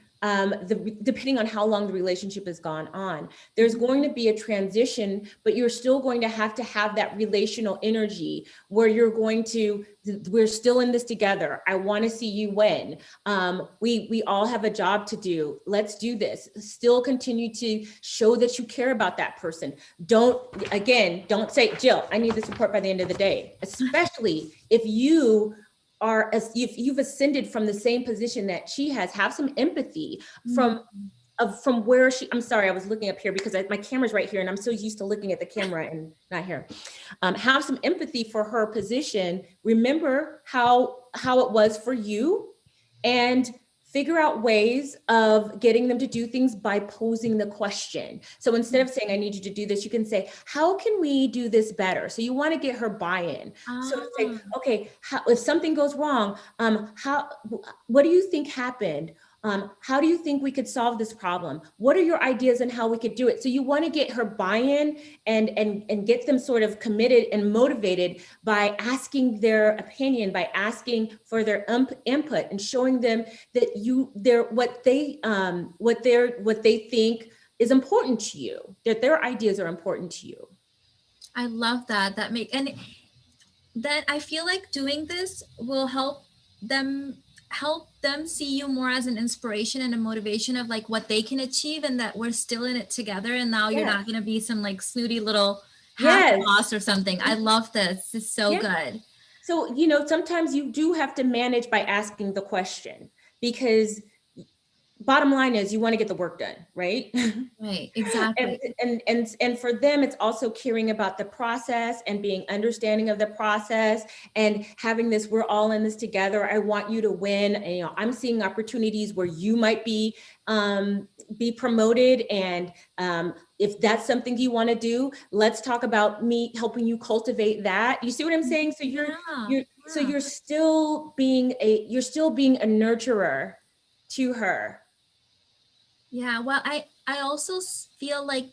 depending on how long the relationship has gone on. There's going to be a transition, but you're still going to have that relational energy where we're still in this together. I want to see you win. We all have a job to do. Let's do this. Still continue to show that you care about that person. Don't say, Jill, I need this report by the end of the day, especially if you've ascended from the same position that she has. Have some empathy from where I'm sorry, I was looking up here because my camera's right here and I'm so used to looking at the camera and not here. Have some empathy for her position. Remember how it was for you, and figure out ways of getting them to do things by posing the question. So instead of saying, I need you to do this, you can say, how can we do this better? So you want to get her buy-in. So say, okay, if something goes wrong, what do you think happened? How do you think we could solve this problem? What are your ideas on how we could do it? So you want to get her buy-in and get them sort of committed and motivated by asking their opinion, by asking for their input, and showing them that what they think is important to you, that their ideas are important to you. I love that. And then I feel like doing this will help them see you more as an inspiration and a motivation of like what they can achieve, and that we're still in it together. And now you're not going to be some like snooty little half boss or something. I love this. This is so good. So, sometimes you do have to manage by asking the question, because bottom line is you want to get the work done, right? Right, exactly. And for them, it's also caring about the process and being understanding of the process and having this, we're all in this together. I want you to win. And, I'm seeing opportunities where you might be promoted. And if that's something you want to do, let's talk about me helping you cultivate that. You see what I'm saying? So you're still being a nurturer to her. Yeah, well, I also feel like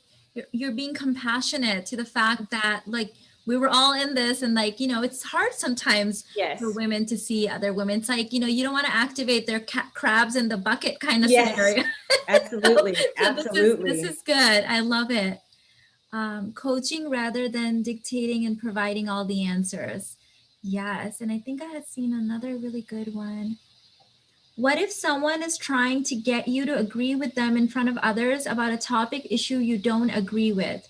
you're being compassionate to the fact that like we were all in this, and like, it's hard sometimes for women to see other women. It's like, you don't want to activate their crabs in the bucket kind of scenario. Absolutely. So Absolutely. This is good. I love it. Coaching rather than dictating and providing all the answers. Yes. And I think I had seen another really good one. What if someone is trying to get you to agree with them in front of others about a topic issue you don't agree with?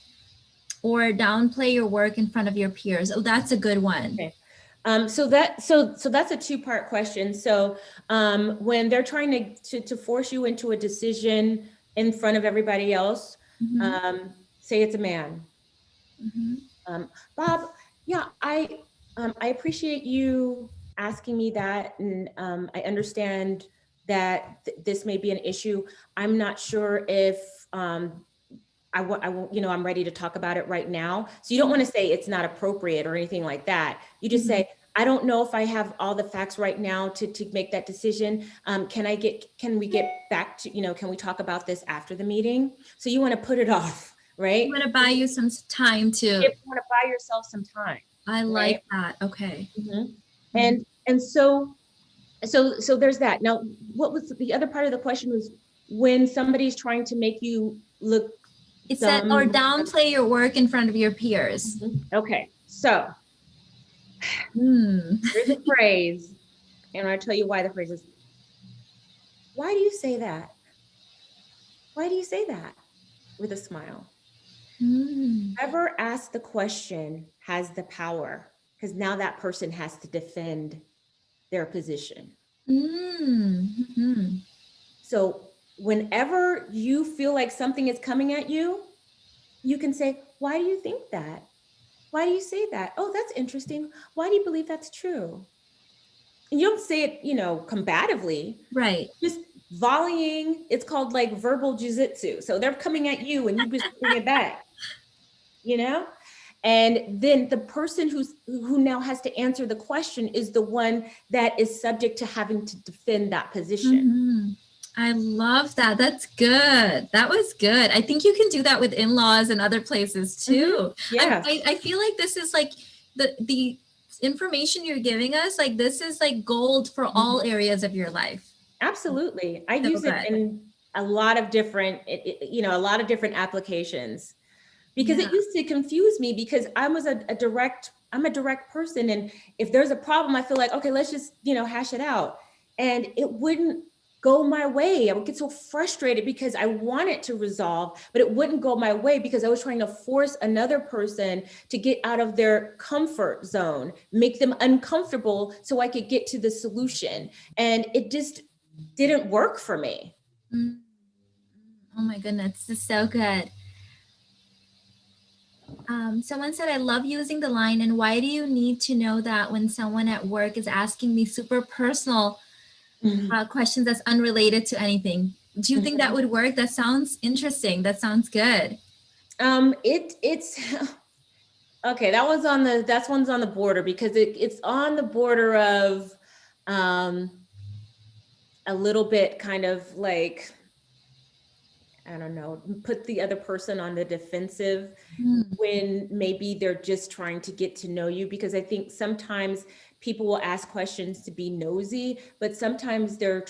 or downplay your work in front of your peers. Oh, that's a good one. Okay. So that's a two-part question. So when they're trying to force you into a decision in front of everybody else, say it's a man. Bob, yeah, I appreciate you asking me that, and I understand that this may be an issue. I'm not sure if I won't, I'm ready to talk about it right now. So you don't want to say it's not appropriate or anything like that. You just say, I don't know if I have all the facts right now to make that decision. Can we get back to, can we talk about this after the meeting? So you want to put it off, right? I'm going to buy you some time to. You want to buy yourself some time. I like that. Okay. And so there's that. Now, what was the other part of the question was when somebody's trying to make you look. It said, or downplay your work in front of your peers. Okay, so there's a phrase, and I'll tell you why the phrase is. Why do you say that? Why do you say that? With a smile. Whoever asked the question has the power, because now that person has to defend their position. So whenever you feel like something is coming at you, you can say, why do you think that? Why do you say that? Oh, that's interesting. Why do you believe that's true? And you don't say it, combatively. Right. Just volleying. It's called like verbal jujitsu. So they're coming at you and you just bring it back, And then the person who now has to answer the question is the one that is subject to having to defend that position. I love that. That's good. That was good. I think you can do that with in-laws and other places too. Yeah. I feel like this is like the information you're giving us, like this is like gold for all areas of your life. Absolutely. I use it in a lot of different, a lot of different applications. Because it used to confuse me because I'm a direct person. And if there's a problem, I feel like, okay, let's just, hash it out. And it wouldn't go my way. I would get so frustrated because I wanted to resolve, but it wouldn't go my way because I was trying to force another person to get out of their comfort zone, make them uncomfortable so I could get to the solution. And it just didn't work for me. Oh my goodness, this is so good. Someone said, I love using the line, and why do you need to know that when someone at work is asking me super personal questions that's unrelated to anything? Do you think that would work? That sounds interesting. That sounds good. It's okay. That's one's on the border because it's on the border of a little bit kind of like, I don't know, put the other person on the defensive when maybe they're just trying to get to know you. Because I think sometimes people will ask questions to be nosy, but sometimes they're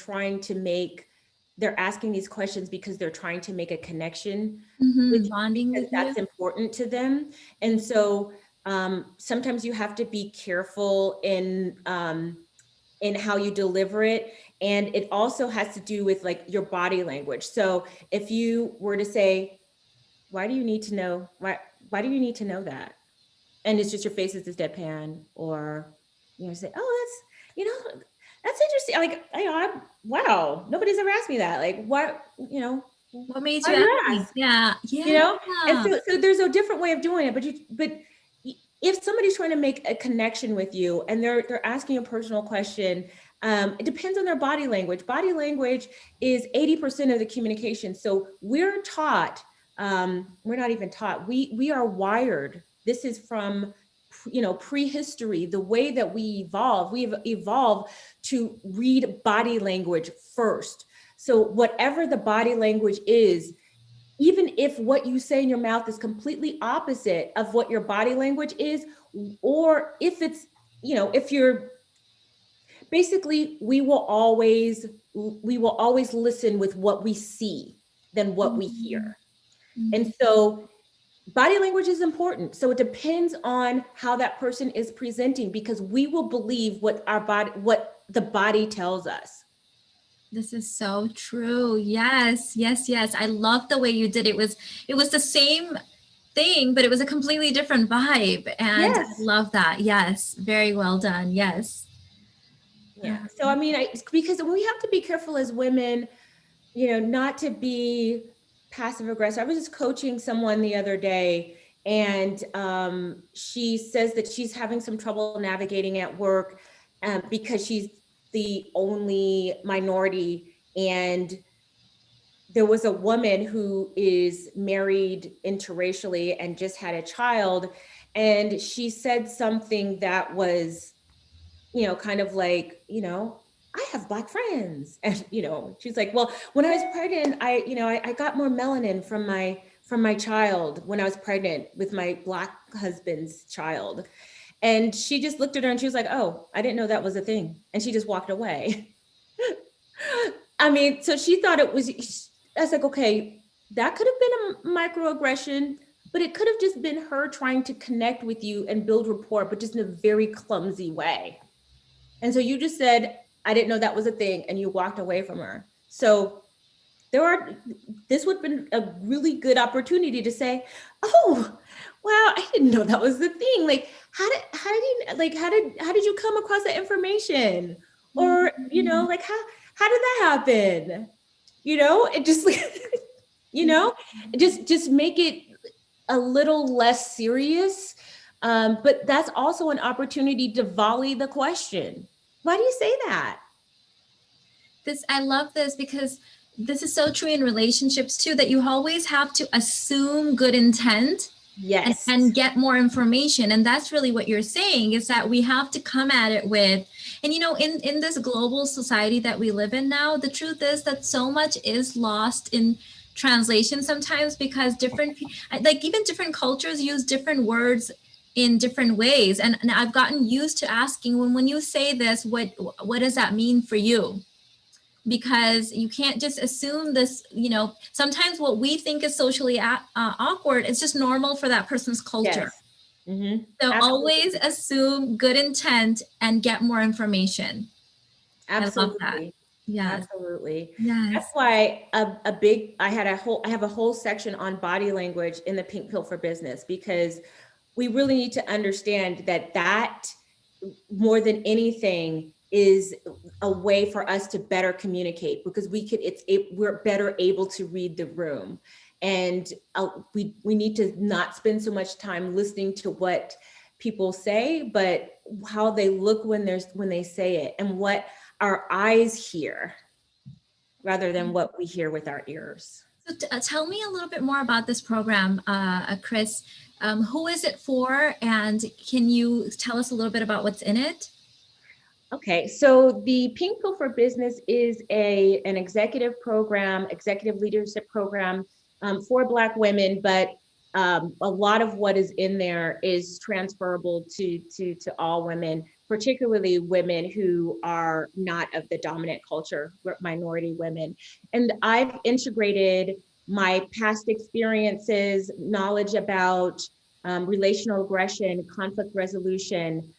asking these questions because they're trying to make a connection with bonding with that's important to them. And so sometimes you have to be careful in how you deliver it. And it also has to do with like your body language. So if you were to say, why do you need to know? Why do you need to know that? And it's just your face is this deadpan, or, say, oh, that's interesting. Like, wow, nobody's ever asked me that. Like, what made you ask? Yeah. And so there's a different way of doing it, but if somebody's trying to make a connection with you and they're asking a personal question, it depends on their body language. Body language is 80% of the communication. So we're taught, we're not even taught, we are wired. This is from, prehistory, the way that we've evolved to read body language first. So whatever the body language is, even if what you say in your mouth is completely opposite of what your body language is, or if it's, if you're basically, we will always listen with what we see than what we hear. And so body language is important. So it depends on how that person is presenting, because we will believe what the body tells us. This is so true. Yes. I love the way you did it. It was the same thing, but it was a completely different vibe. And I Yes. love that. Yes. Very well done. Yes. Yeah. So, I mean, because we have to be careful as women, not to be passive aggressive. I was just coaching someone the other day, and she says that she's having some trouble navigating at work because she's the only minority. And there was a woman who is married interracially and just had a child. And she said something that was, kind of like, I have Black friends. And, she's like, well, when I was pregnant, I got more melanin from my child when I was pregnant with my Black husband's child. And she just looked at her and she was like, oh, I didn't know that was a thing. And she just walked away. I mean, so she thought it was, I was like, okay, that could have been a microaggression, but it could have just been her trying to connect with you and build rapport, but just in a very clumsy way. And so you just said, I didn't know that was a thing, and you walked away from her. So this would have been a really good opportunity to say, oh, wow, I didn't know that was the thing. Like, how did you come across that information? Or, like, how did that happen? It just, just make it a little less serious. But that's also an opportunity to volley the question. Why do you say that? I love this because this is so true in relationships too, that you always have to assume good intent. Yes. And get more information. And that's really what you're saying, is that we have to come at it with, and in this global society that we live in now, the truth is that so much is lost in translation sometimes, because even different cultures use different words in different ways. And I've gotten used to asking, when you say this, what does that mean for you? Because you can't just assume this, sometimes what we think is socially awkward, it's just normal for that person's culture. Yes. Mm-hmm. So Absolutely. always assume good intent and get more information. Absolutely. I love that. Yeah. Absolutely. Yes. That's why I have a whole section on body language in the Pink Pill for Business, because we really need to understand that more than anything is a way for us to better communicate, because we're better able to read the room. And we need to not spend so much time listening to what people say, but how they look when they say it, and what our eyes hear rather than what we hear with our ears. So tell me a little bit more about this program, Chris. Who is it for? And can you tell us a little bit about what's in it? Okay, so the Pink Pill for Business is an executive leadership program for Black women, but a lot of what is in there is transferable to all women, particularly women who are not of the dominant culture, minority women. And I've integrated my past experiences, knowledge about relational aggression, conflict resolution,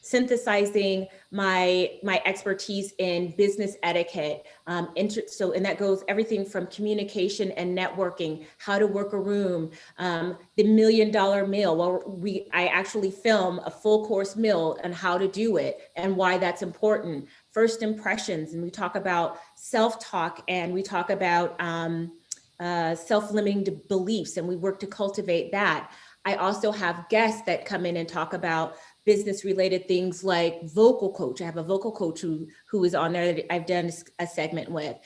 synthesizing my expertise in business etiquette. And that goes everything from communication and networking, how to work a room, the $1 million meal. Well, I actually film a full course meal and how to do it and why that's important. First impressions, and we talk about self-talk, and we talk about self-limiting beliefs, and we work to cultivate that. I also have guests that come in and talk about business related things like vocal coach. I have a vocal coach who is on there that I've done a segment with.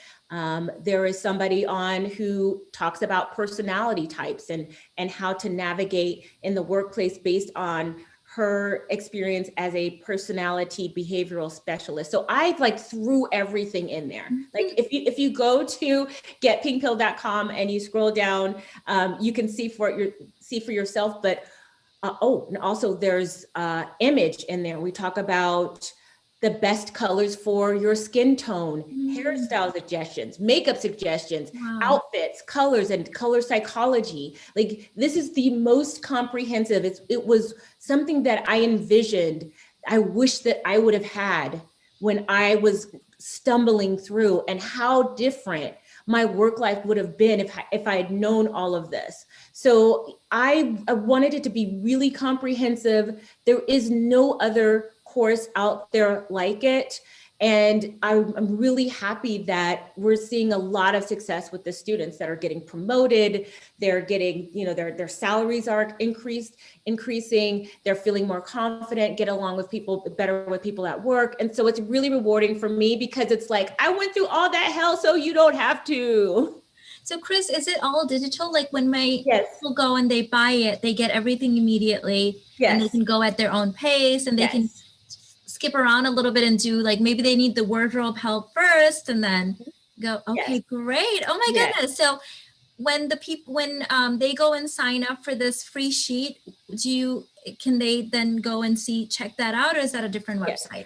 There is somebody on who talks about personality types and how to navigate in the workplace based on her experience as a personality behavioral specialist. So I threw everything in there. Like if you go to getpinkpill.com and you scroll down, you can see for yourself, but and also there's image in there. We talk about the best colors for your skin tone, hairstyle suggestions, makeup suggestions, outfits, colors, and color psychology. Like, this is the most comprehensive. It was something that I envisioned. I wish that I would have had when I was stumbling through, and how different my work life would have been if I had known all of this. So I wanted it to be really comprehensive. There is no other course out there like it. And I'm really happy that we're seeing a lot of success with the students that are getting promoted. They're getting, their salaries are increasing. They're feeling more confident, get along with people better with people at work. And so it's really rewarding for me because it's like, I went through all that hell so you don't have to. So Chris, is it all digital? Like when my Yes. people go and they buy it, they get everything immediately, and they Yes. can go at their own pace, and they can skip around a little bit and do, like, maybe they need the wardrobe help first and then go, okay, Yes. Great. Oh my goodness. So when they go and sign up for this free sheet, can they then go and check that out, or is that a different website?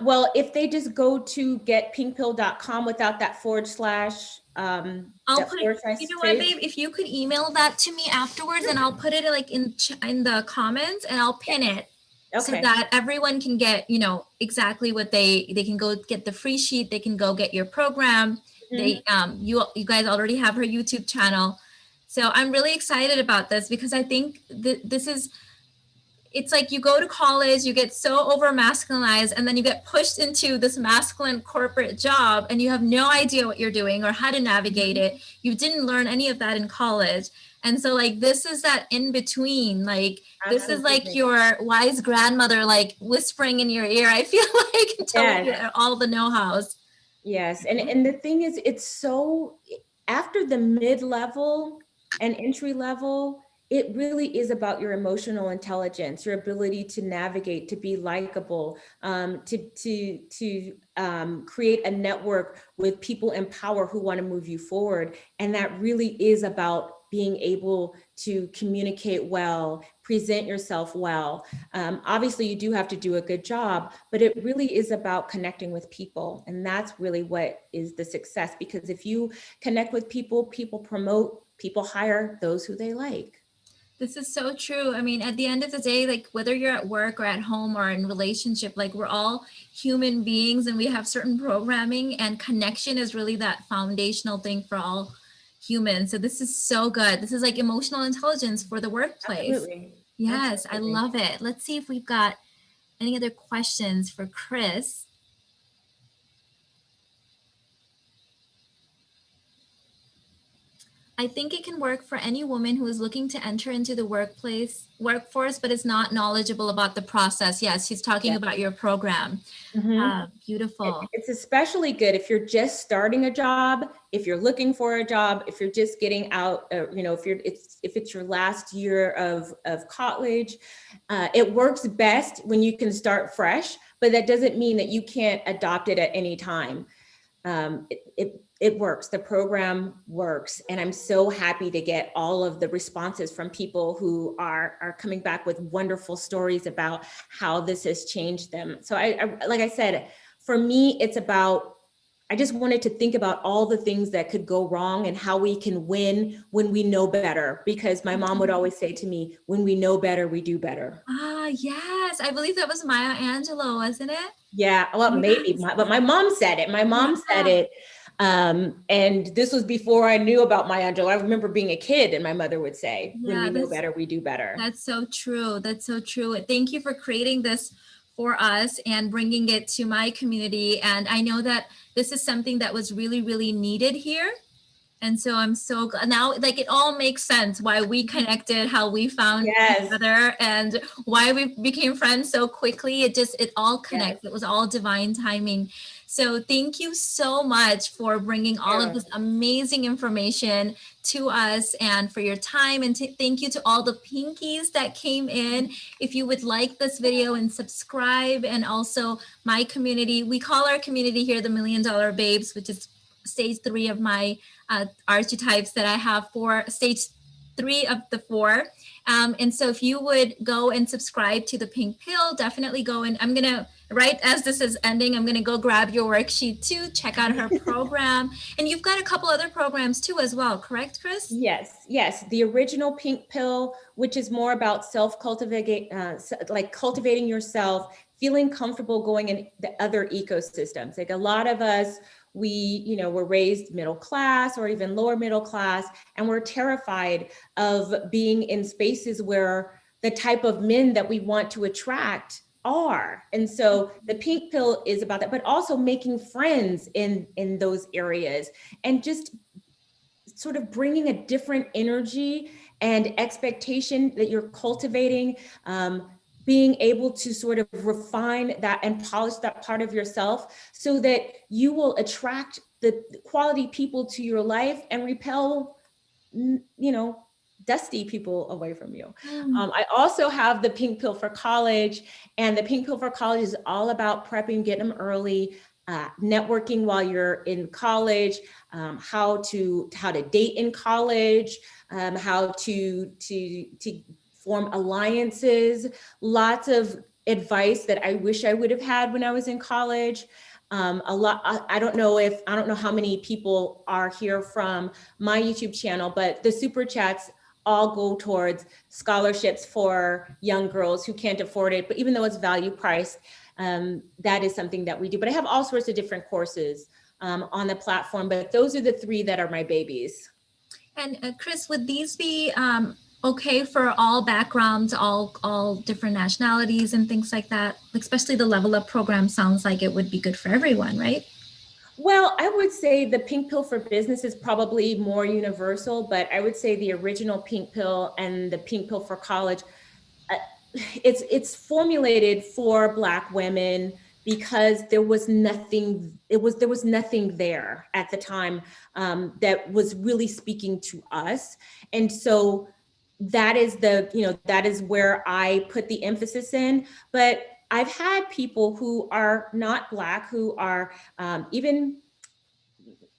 Well, if they just go to getpinkpill.com without that / I'll put it, you know what, babe, if you could email that to me afterwards, and I'll put it like in the comments, and I'll pin it. Okay. So that everyone can get, exactly what they can go get the free sheet. They can go get your program. Mm-hmm. You guys already have her YouTube channel. So I'm really excited about this because I think it's like you go to college, you get so over masculinized, and then you get pushed into this masculine corporate job, and you have no idea what you're doing or how to navigate it. You didn't learn any of that in college. And so, like, this is that in between, like, Absolutely. This is like your wise grandmother, like, whispering in your ear, I feel like, telling you all the know-hows. Yes. And the thing is, it's so, after the mid-level and entry level, it really is about your emotional intelligence, your ability to navigate, to be likable, to create a network with people in power who want to move you forward. And that really is about being able to communicate well, present yourself well. Obviously, you do have to do a good job, but it really is about connecting with people. And that's really what is the success, because if you connect with people, people promote, people hire those who they like. This is so true. I mean, at the end of the day, like, whether you're at work or at home or in relationship, like, we're all human beings and we have certain programming, and connection is really that foundational thing for all humans. So this is so good. This is like emotional intelligence for the workplace. Absolutely. Yes, Absolutely. I love it. Let's see if we've got any other questions for Chris. I think it can work for any woman who is looking to enter into the workforce, but is not knowledgeable about the process. Yes, she's talking about your program. Mm-hmm. Beautiful. It's especially good if you're just starting a job, if you're looking for a job, if you're just getting out, if it's your last year of college. It works best when you can start fresh, but that doesn't mean that you can't adopt it at any time. It works. The program works. And I'm so happy to get all of the responses from people who are coming back with wonderful stories about how this has changed them. So I like I said, for me, it's about, I just wanted to think about all the things that could go wrong and how we can win when we know better. Because my mom would always say to me, when we know better, we do better. Ah, yes. I believe that was Maya Angelou, wasn't it? Yeah, well, maybe, but my mom said it. My mom said it. And this was before I knew about Maya Angelou. I remember being a kid and my mother would say, when we know better, we do better. That's so true. That's so true. Thank you for creating this for us and bringing it to my community. And I know that this is something that was really, really needed here. And so I'm so glad now, like, it all makes sense why we connected, how we found each other, and why we became friends so quickly. It all connects. It was all divine timing. So thank you so much for bringing all of this amazing information to us and for your time. And thank you to all the pinkies that came in. If you would like this video and subscribe, and also my community, we call our community here the $1 Million Babes, which is stage 3 of my archetypes that I have for stage 3 of the 4. And so if you would go and subscribe to the Pink Pill, definitely go and I'm going to, right as this is ending, I'm going to go grab your worksheet too, check out her program. And you've got a couple other programs too as well, correct, Chris? Yes. The original Pink Pill, which is more about self-cultivating, like cultivating yourself, feeling comfortable going in the other ecosystems. Like, a lot of us we, you know, were raised middle class or even lower middle class, and we're terrified of being in spaces where the type of men that we want to attract are. And so the pink pill is about that, but also making friends in those areas, and just sort of bringing a different energy and expectation that you're cultivating, being able to sort of refine that and polish that part of yourself so that you will attract the quality people to your life and repel, you know, dusty people away from you. I also have the pink pill for college, and the pink pill for college is all about prepping, getting them early, networking while you're in college, how to date in college, how to form alliances, lots of advice that I wish I would have had when I was in college. A lot, I don't know how many people are here from my YouTube channel, but the super chats all go towards scholarships for young girls who can't afford it. But even though it's value priced, that is something that we do. But I have all sorts of different courses on the platform, but those are the three that are my babies. And Chris, would these be okay for all backgrounds, all different nationalities and things like that? Especially the Level Up program sounds like it would be good for everyone, right? Well, I would say the pink pill for business is probably more universal, but I would say the original pink pill and the pink pill for college, it's formulated for Black women because there was nothing there at the time that was really speaking to us. And so that is that is where I put the emphasis in. But I've had people who are not Black, who are even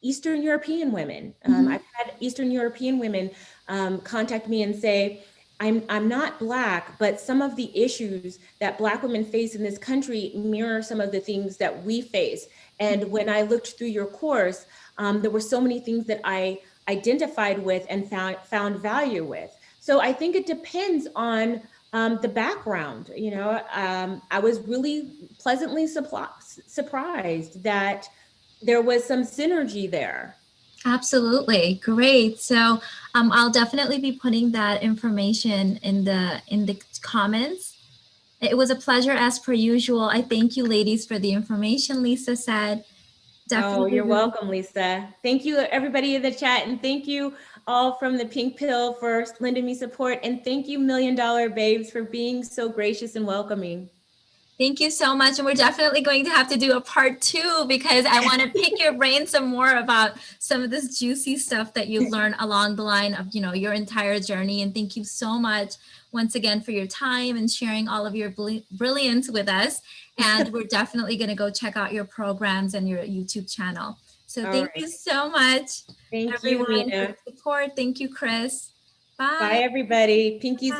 Eastern European women. I've had Eastern European women contact me and say, I'm not Black, but some of the issues that Black women face in this country mirror some of the things that we face. And when I looked through your course, there were so many things that I identified with and found value with. So I think it depends on the background. You know, I was really pleasantly surprised that there was some synergy there. Absolutely. Great. So I'll definitely be putting that information in the comments. It was a pleasure as per usual. I thank you ladies for the information Lisa said. Oh, you're welcome, Lisa. Thank you, everybody in the chat. And thank you all from the Pink Pill for lending me support. And thank you, $1 Million Babes, for being so gracious and welcoming. Thank you so much. And we're definitely going to have to do a part 2 because I want to pick your brain some more about some of this juicy stuff that you've learned along the line of, you know, your entire journey. And thank you so much once again for your time and sharing all of your brilliance with us. And we're definitely going to go check out your programs and your YouTube channel. So thank you so much. Thank everyone, you, Mina. for the support. Thank you, Chris. Bye. Bye, everybody. Pinkies out.